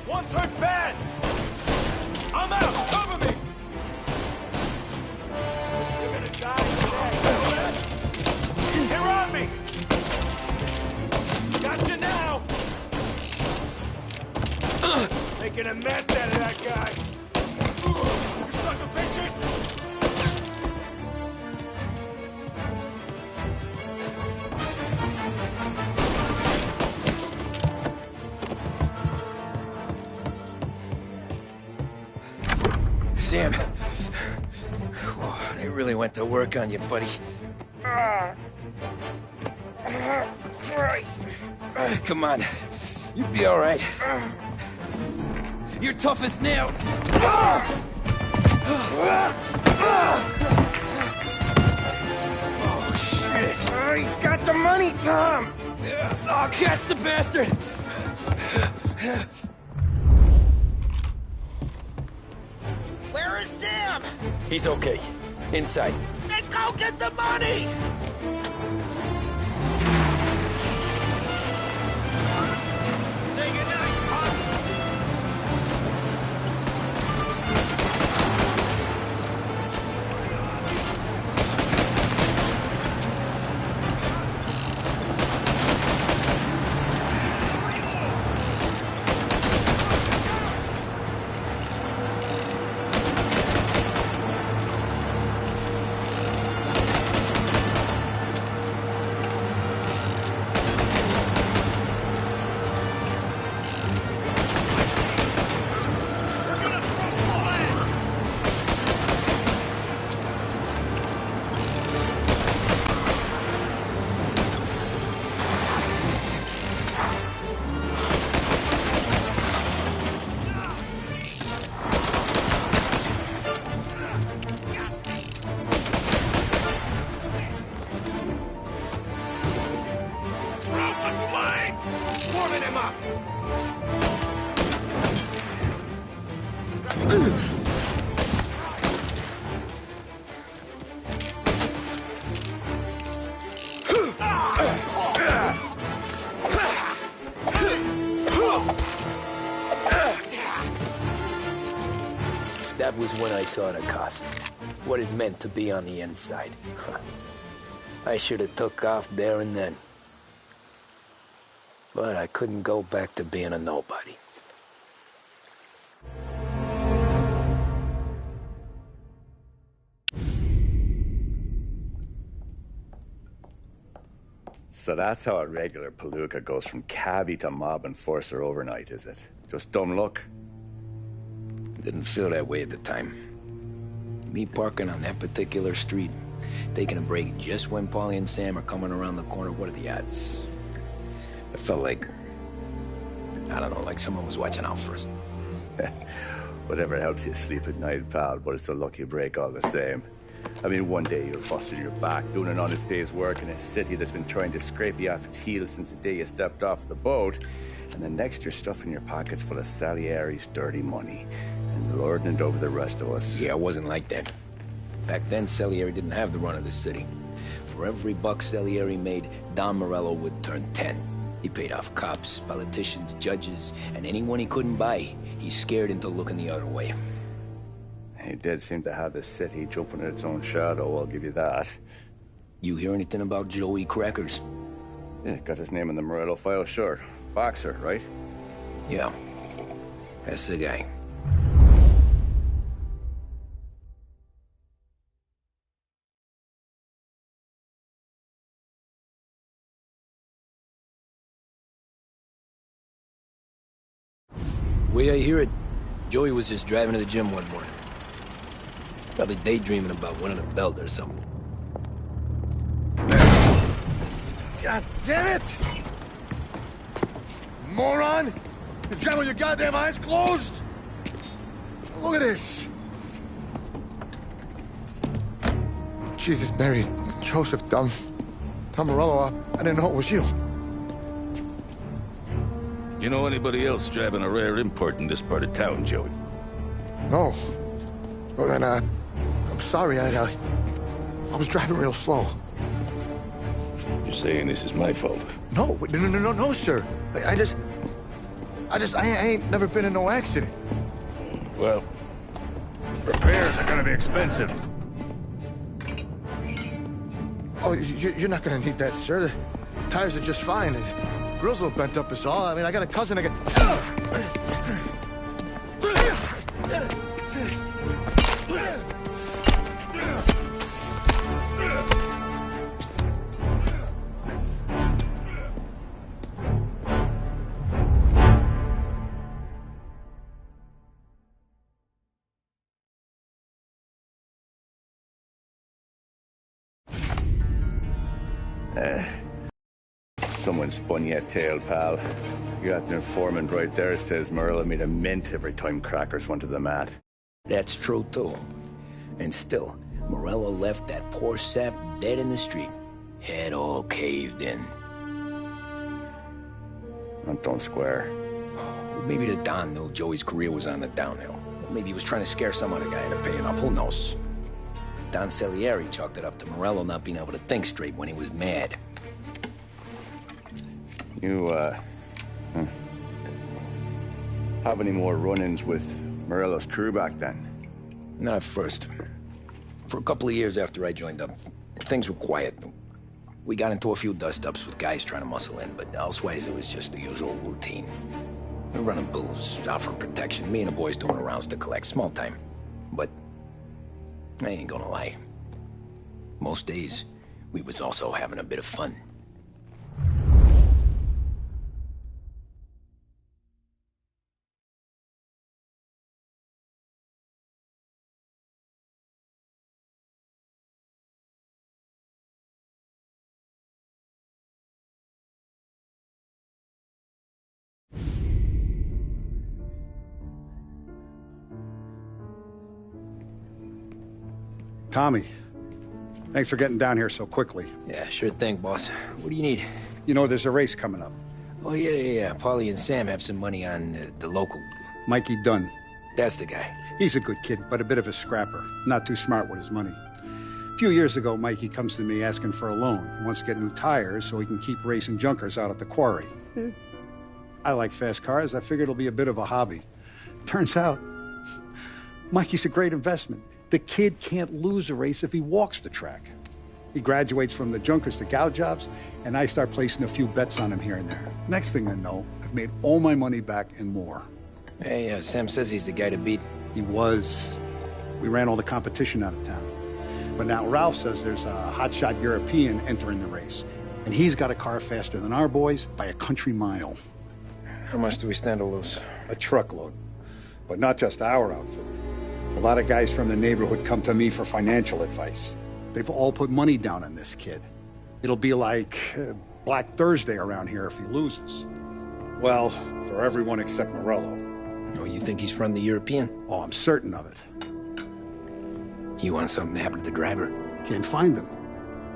One's hurt bad! I'm out! Cover me! You're gonna die today. They're on me! Gotcha now! Making a mess out of that guy! You sons of bitches! Sam. Whoa, they really went to work on you, buddy. Christ. Come on. You'll be all right. You're tough as nails. Oh, shit. He's got the money, Tom! Oh, catch the bastard! Where is Sam? He's okay. Inside. Then go get the money! Say goodnight, Pop! That was when I saw the cost. What it meant to be on the inside. I should have took off there and then. But I couldn't go back to being a nobody. So that's how a regular palooka goes from cabbie to mob enforcer overnight, is it? Just dumb luck? Didn't feel that way at the time. Me parking on that particular street, taking a break just when Paulie and Sam are coming around the corner, what are the odds? It felt like, I don't know, like someone was watching out for us. Whatever helps you sleep at night, pal, but it's a lucky break all the same. I mean, one day you're busting your back, doing an honest day's work in a city that's been trying to scrape you off its heels since the day you stepped off the boat, and the next you're stuffing your pockets full of Salieri's dirty money and lording it over the rest of us. Yeah, it wasn't like that. Back then, Salieri didn't have the run of the city. For every buck Salieri made, Don Morello would turn 10. He paid off cops, politicians, judges, and anyone he couldn't buy, he scared into looking the other way. He did seem to have the city jumping at its own shadow, I'll give you that. You hear anything about Joey Crackers? Yeah, got his name in the Morello file, sure. Boxer, right? Yeah, that's the guy. Way I hear it, Joey was just driving to the gym one morning. Probably daydreaming about winning a belt or something. God damn it! Moron! You're driving with your goddamn eyes closed? Look at this! Jesus, Mary, Joseph, Tom Morello, I didn't know it was you. You know anybody else driving a rare import in this part of town, Joey? No. Well, then, I'm sorry, I was driving real slow. You're saying this is my fault? No, sir. I ain't never been in no accident. Well, repairs are gonna be expensive. Oh, you're not gonna need that, sir. The tires are just fine. The grill's a little bent up is all. I mean, I got a cousin that Someone spun you a tale, pal. You got an informant right there says Morello made a mint every time crackers went to the mat. That's true, too. And still, Morello left that poor sap dead in the street. Head all caved in. That don't square. Well, maybe the Don knew Joey's career was on the downhill. Maybe he was trying to scare some other guy into paying up. Who knows? Don Salieri chalked it up to Morello not being able to think straight when he was mad. You, have any more run-ins with Morello's crew back then? Not at first. For a couple of years after I joined up, things were quiet. We got into a few dust-ups with guys trying to muscle in, but elsewise it was just the usual routine. We're running booze, out for protection, me and the boys doing rounds to collect, small time. But I ain't gonna lie. Most days, we was also having a bit of fun. Tommy, thanks for getting down here so quickly. Yeah, sure thing, boss. What do you need? You know, there's a race coming up. Oh, yeah. Paulie and Sam have some money on the local. Mikey Dunn. That's the guy. He's a good kid, but a bit of a scrapper. Not too smart with his money. A few years ago, Mikey comes to me asking for a loan. He wants to get new tires so he can keep racing junkers out at the quarry. I like fast cars. I figured it'll be a bit of a hobby. Turns out, Mikey's a great investment. The kid can't lose a race if he walks the track. He graduates from the junkers to gal jobs, and I start placing a few bets on him here and there. Next thing I know, I've made all my money back and more. Hey, Sam says he's the guy to beat. He was. We ran all the competition out of town. But now Ralph says there's a hotshot European entering the race, and he's got a car faster than our boys by a country mile. How much do we stand to lose? A truckload. But not just our outfit. A lot of guys from the neighborhood come to me for financial advice. They've all put money down on this kid. It'll be like Black Thursday around here if he loses. Well, for everyone except Morello. Oh, you think he's from the European? Oh, I'm certain of it. You want something to happen to the driver? Can't find him.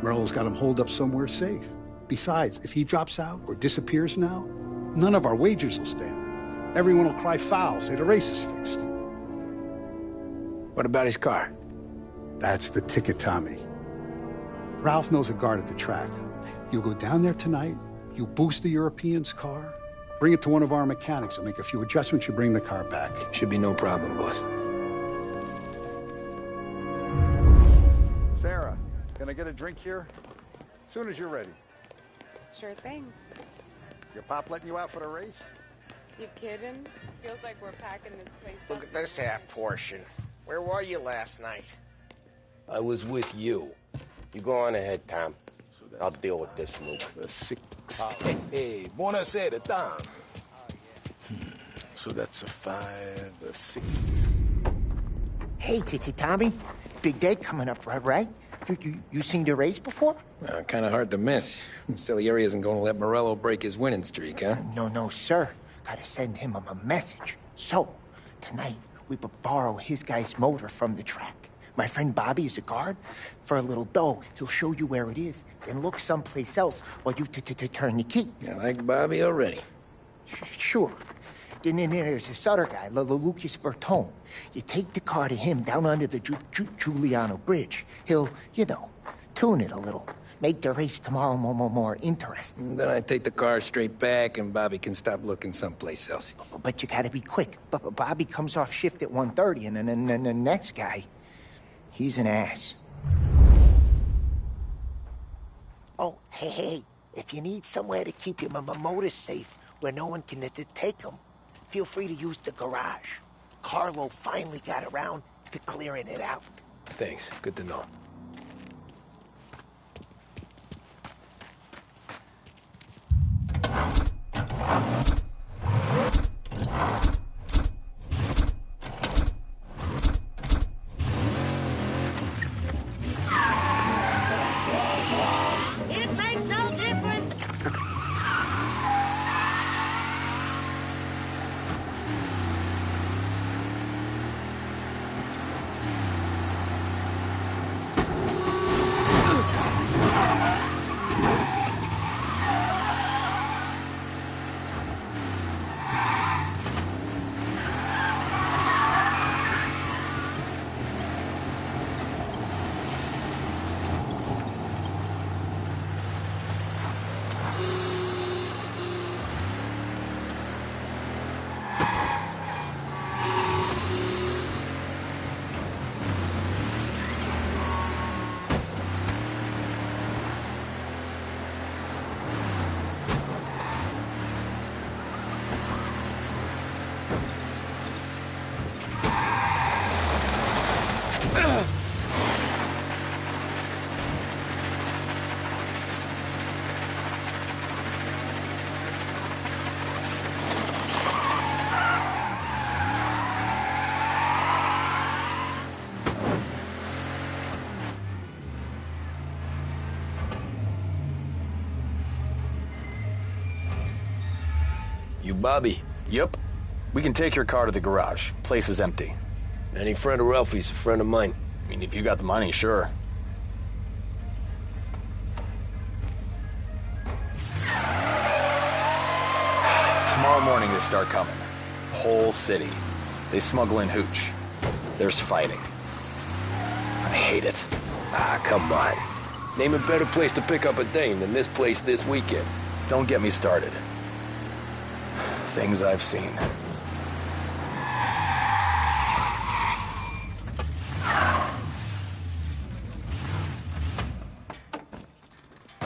Morello's got him holed up somewhere safe. Besides, if he drops out or disappears now, none of our wagers will stand. Everyone will cry foul, say the race is fixed. What about his car? That's the ticket, Tommy. Ralph knows a guard at the track. You go down there tonight, you boost the European's car, bring it to one of our mechanics, and make a few adjustments, you bring the car back. Should be no problem, boss. Sarah, can I get a drink here? As soon as you're ready. Sure thing. Your pop letting you out for the race? You kidding? Feels like we're packing this place Look at this half portion. Where were you last night? I was with you. You go on ahead, Tom. I'll deal with this, Luke. The 6. Hey, buonasera, Tom. So that's a 5, a 6. Hey, Tommy. Big day coming up, right? You seen the race before? Kind of hard to miss. Salieri isn't going to let Morello break his winning streak, huh? No, sir. Gotta send him a message. So, tonight, we borrow his guy's motor from the track. My friend Bobby is a guard. For a little dough, he'll show you where it is, then look someplace else while you turn the key. I like Bobby already. Sure. Then there's this other guy, Lucas Bertone. You take the car to him down under the Giuliano Bridge. He'll, tune it a little. Make the race tomorrow more interesting. Then I take the car straight back, and Bobby can stop looking someplace else. But you gotta be quick. Bobby comes off shift at 1:30, and then the next guy, he's an ass. Oh, hey, if you need somewhere to keep your motor safe, where no one can take them, feel free to use the garage. Carlo finally got around to clearing it out. Thanks. Good to know. It makes Bobby? Yup. We can take your car to the garage. Place is empty. Any friend of Ralphie's a friend of mine. I mean, if you got the money, sure. Tomorrow morning they start coming. Whole city. They smuggle in hooch. There's fighting. I hate it. Ah, come on. Name a better place to pick up a dame than this place this weekend. Don't get me started. Things I've seen.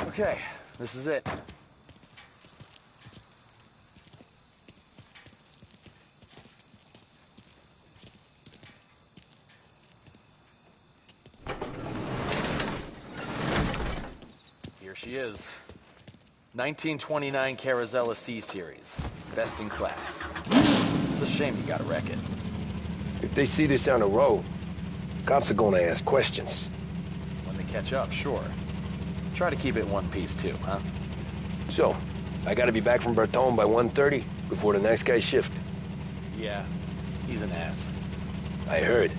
Okay, this is it. Here she is. 1929 Carazella C-Series. Best in class. It's a shame you gotta wreck it. If they see this on the road, cops are gonna ask questions. When they catch up, sure. Try to keep it one piece too, huh? So, I gotta be back from Bertone by 1:30 before the next guy's shift. Yeah, he's an ass. I heard.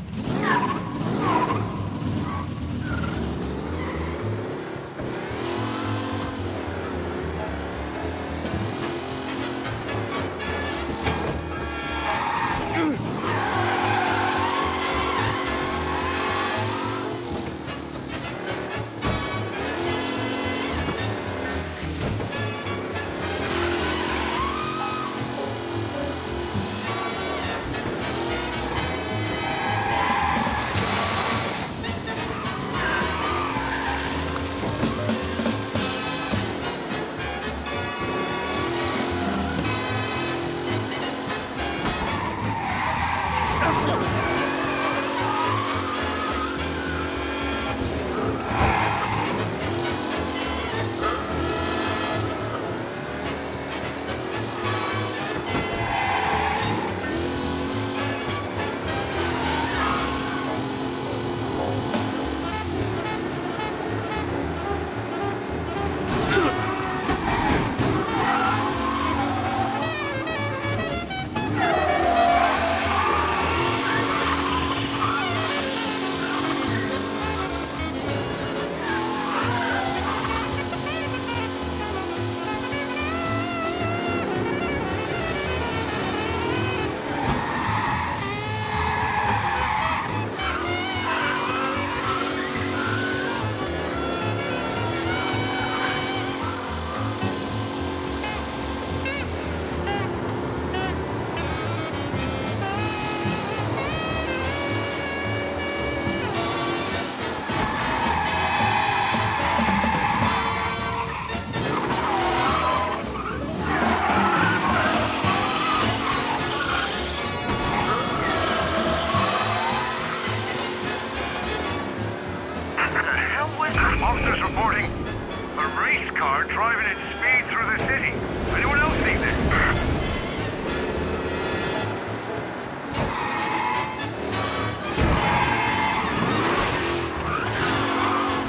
Officers reporting a race car driving at speed through the city. Anyone else see this?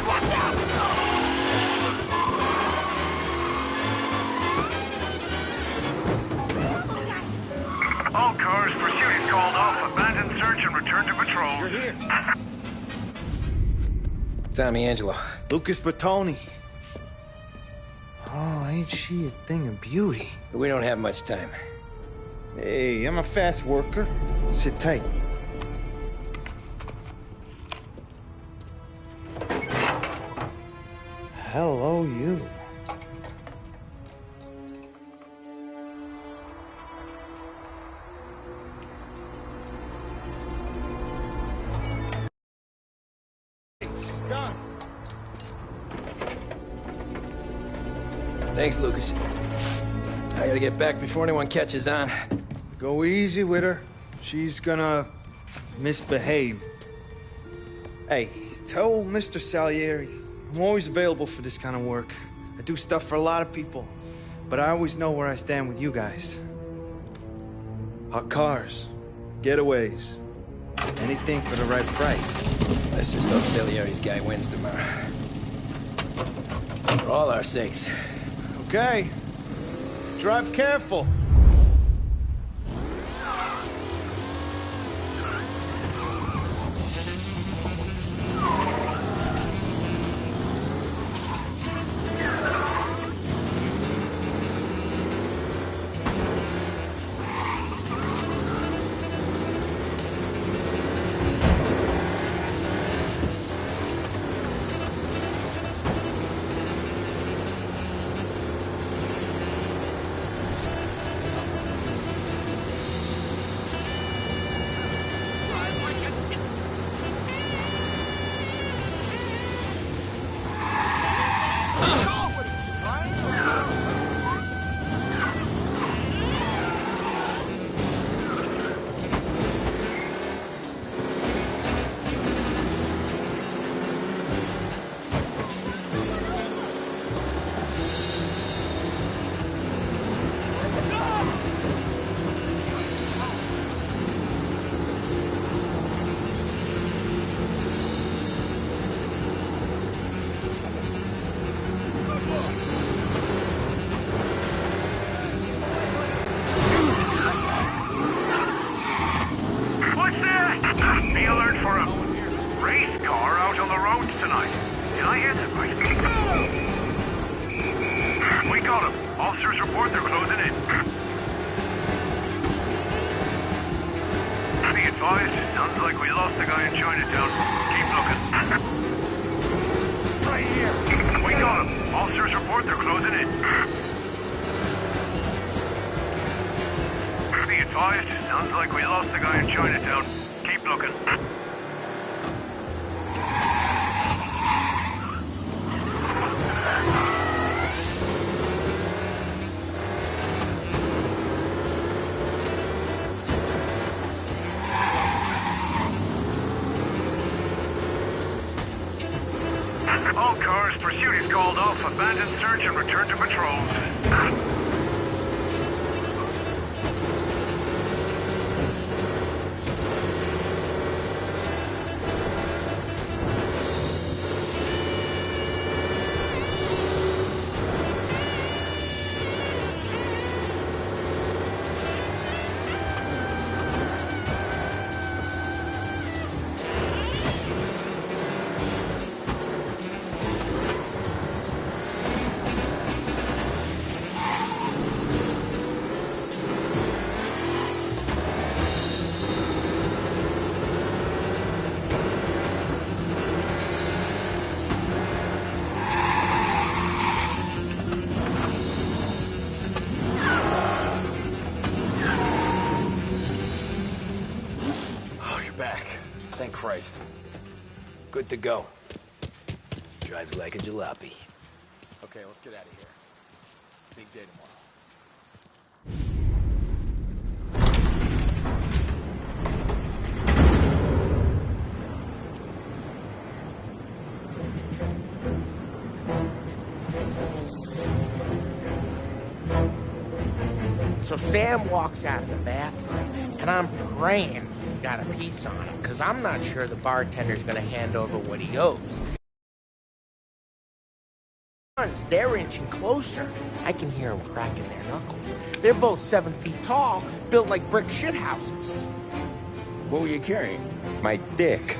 Watch out! All cars, pursuit is called off. Abandon search and return to patrol. You're here. Tommy Angelo. Lucas Bertoni. Oh, ain't she a thing of beauty? We don't have much time. Hey, I'm a fast worker. Sit tight. Hello, you. She's done. Thanks, Lucas. I gotta get back before anyone catches on. Go easy with her. She's gonna misbehave. Hey, tell Mr. Salieri I'm always available for this kind of work. I do stuff for a lot of people, but I always know where I stand with you guys. Hot cars, getaways, anything for the right price. Let's just hope Salieri's guy wins tomorrow. For all our sakes. Okay. Drive careful. I answered right. We got him. Officers report they're closing in. Be advised, sounds like we lost the guy in Chinatown. Keep looking. Right here. We got him. Officers report they're closing in. Be advised, sounds like we lost the guy in Chinatown. Keep looking. All cars, pursuit is called off. Abandon search and return to patrols. Thank Christ. Good to go. Drives like a jalopy. Okay, let's get out of here. Big day tomorrow. So Sam walks out of the bathroom, and I'm praying he's got a piece on him, because I'm not sure the bartender's going to hand over what he owes. They're inching closer. I can hear them cracking their knuckles. They're both 7 feet tall, built like brick shithouses. What were you carrying? My dick.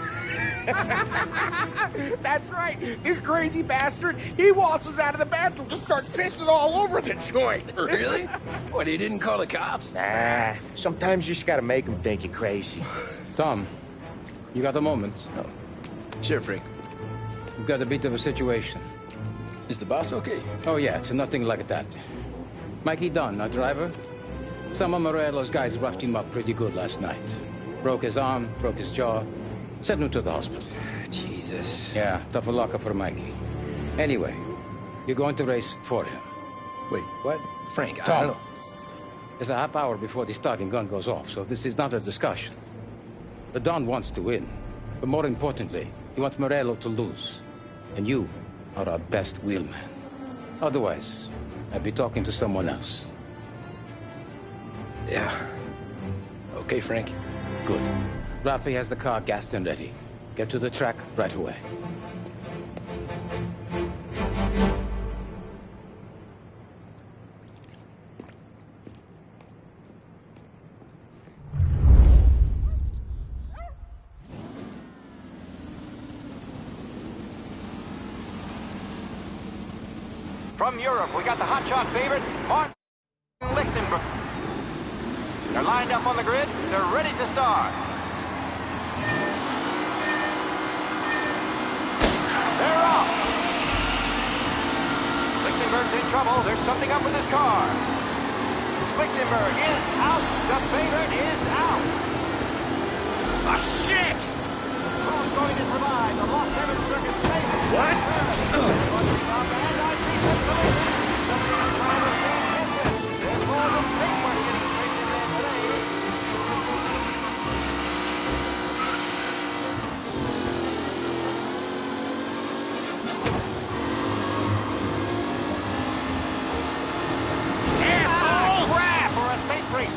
That's right. This crazy bastard, he waltzes out of the bathroom, just starts pissing all over the joint. Really? What, he didn't call the cops? Nah, sometimes you just gotta make them think you're crazy. Tom, you got a moment? No. Sure, Frank. We've got a bit of a situation. Is the boss okay? Oh, yeah, it's nothing like that. Mikey Dunn, our driver. Some of Morello's guys roughed him up pretty good last night. Broke his arm, broke his jaw. Sent him to the hospital. Jesus. Yeah, tough luck for Mikey. Anyway, you're going to race for him. Wait, what? Frank, I Tom, don't... there's a half hour before the starting gun goes off, so this is not a discussion. The Don wants to win, but more importantly, he wants Morello to lose. And you are our best wheelman. Otherwise, I'd be talking to someone else. Yeah. Okay, Frank. Good. Rafi has the car gassed and ready. Get to the track right away. From Europe, we got the hotshot favorite, Martin Lichtenberg. They're lined up on the grid. They're ready to start. They're off. Lichtenberg's in trouble. There's something up with his car. Lichtenberg is out. The favorite is out. Oh, shit! Who's going to survive the Los Angeles Circus favorite? What?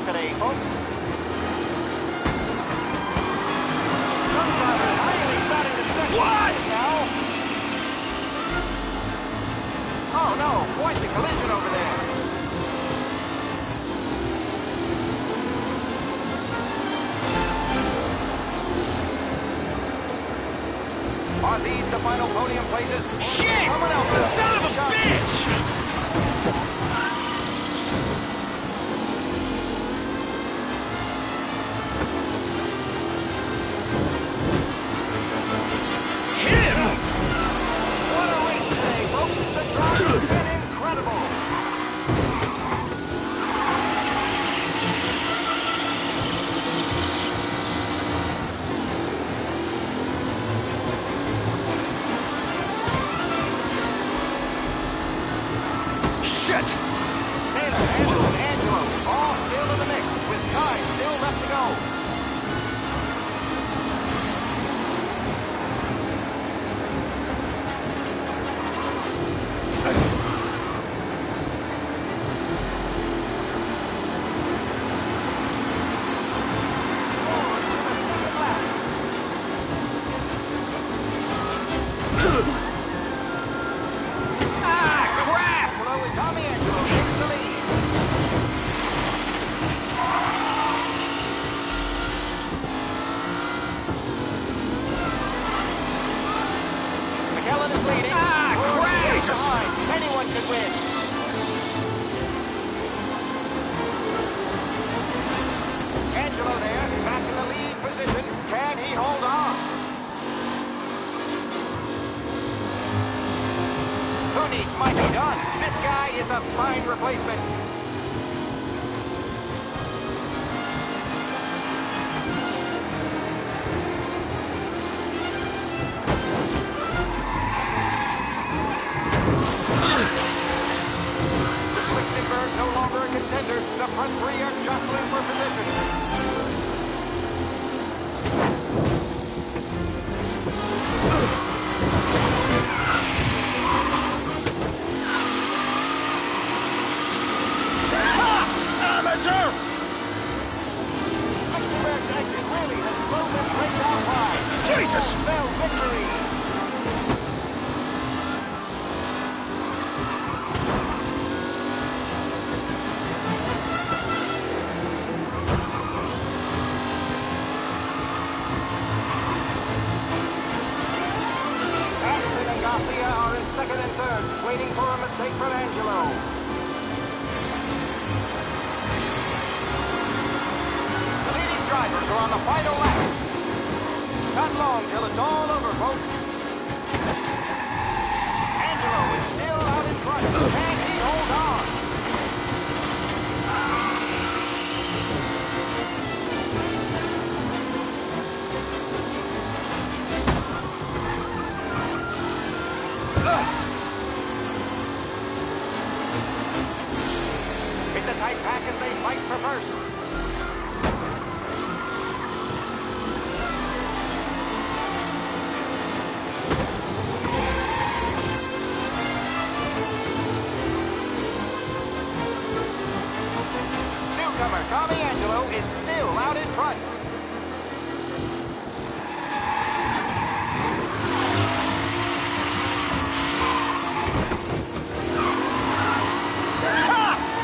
Today, folks. What? Now. Oh no, quite the collision over there. Are these the final podium places? Shit! Someone else. Son of a bitch! What a race today, folks. The drive has been incredible. Shit! Taylor, Andrew, and Angelo, all still in the mix, with time still left to go. Angelo with Tommy Angelo takes the lead. McKellen is leading. Crap! Jesus! Anyone could win. Angelo there, back in the lead position. Can he hold on? Who needs might be done? This guy is a fine replacement. Lichtenberg no longer a contender. The front three are jostling for position. Amateur! Lichtenberg exit really has blown this race out wide. Jesus! Bell victory. Ashton and Garcia are in second and third, waiting for a mistake from Angelo. The leading drivers are on the final lap. Not long till it's all over, folks. Angelo is still out in front. Can he hold on? It's a tight pack as they fight for first. Newcomer Tommy Angelo is still out in front.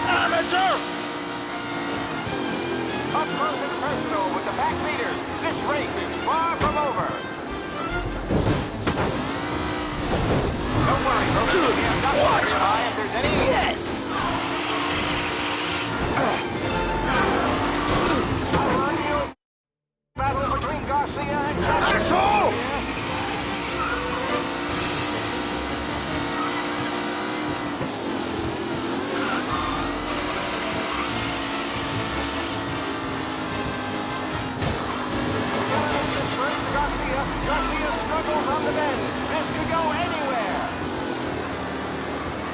Amateur! Up close and personal with the back leaders. This race is far from over. Don't worry, folks. We have nothing What? nearby if there's any... Yes! Battle between Garcia and Asshole! Garcia struggles on the bend. This could go anywhere.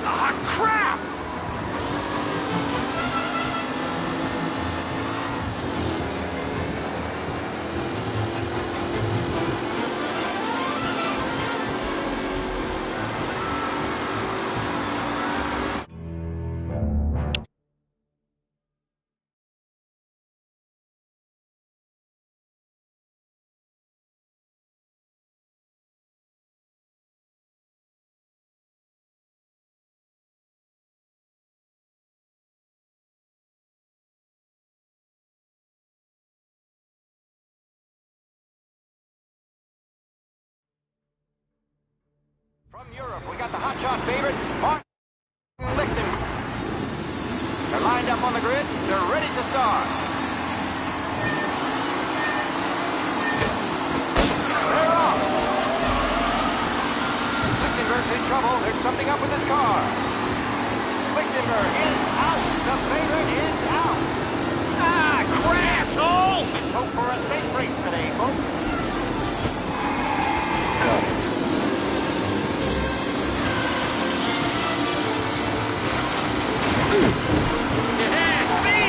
Ah, crap! From Europe, we got the hotshot favorite, Martin Lichtenberg. They're lined up on the grid. They're ready to start. They're off. Lichtenberg's in trouble. There's something up with his car. Lichtenberg is out. The favorite is out. Ah,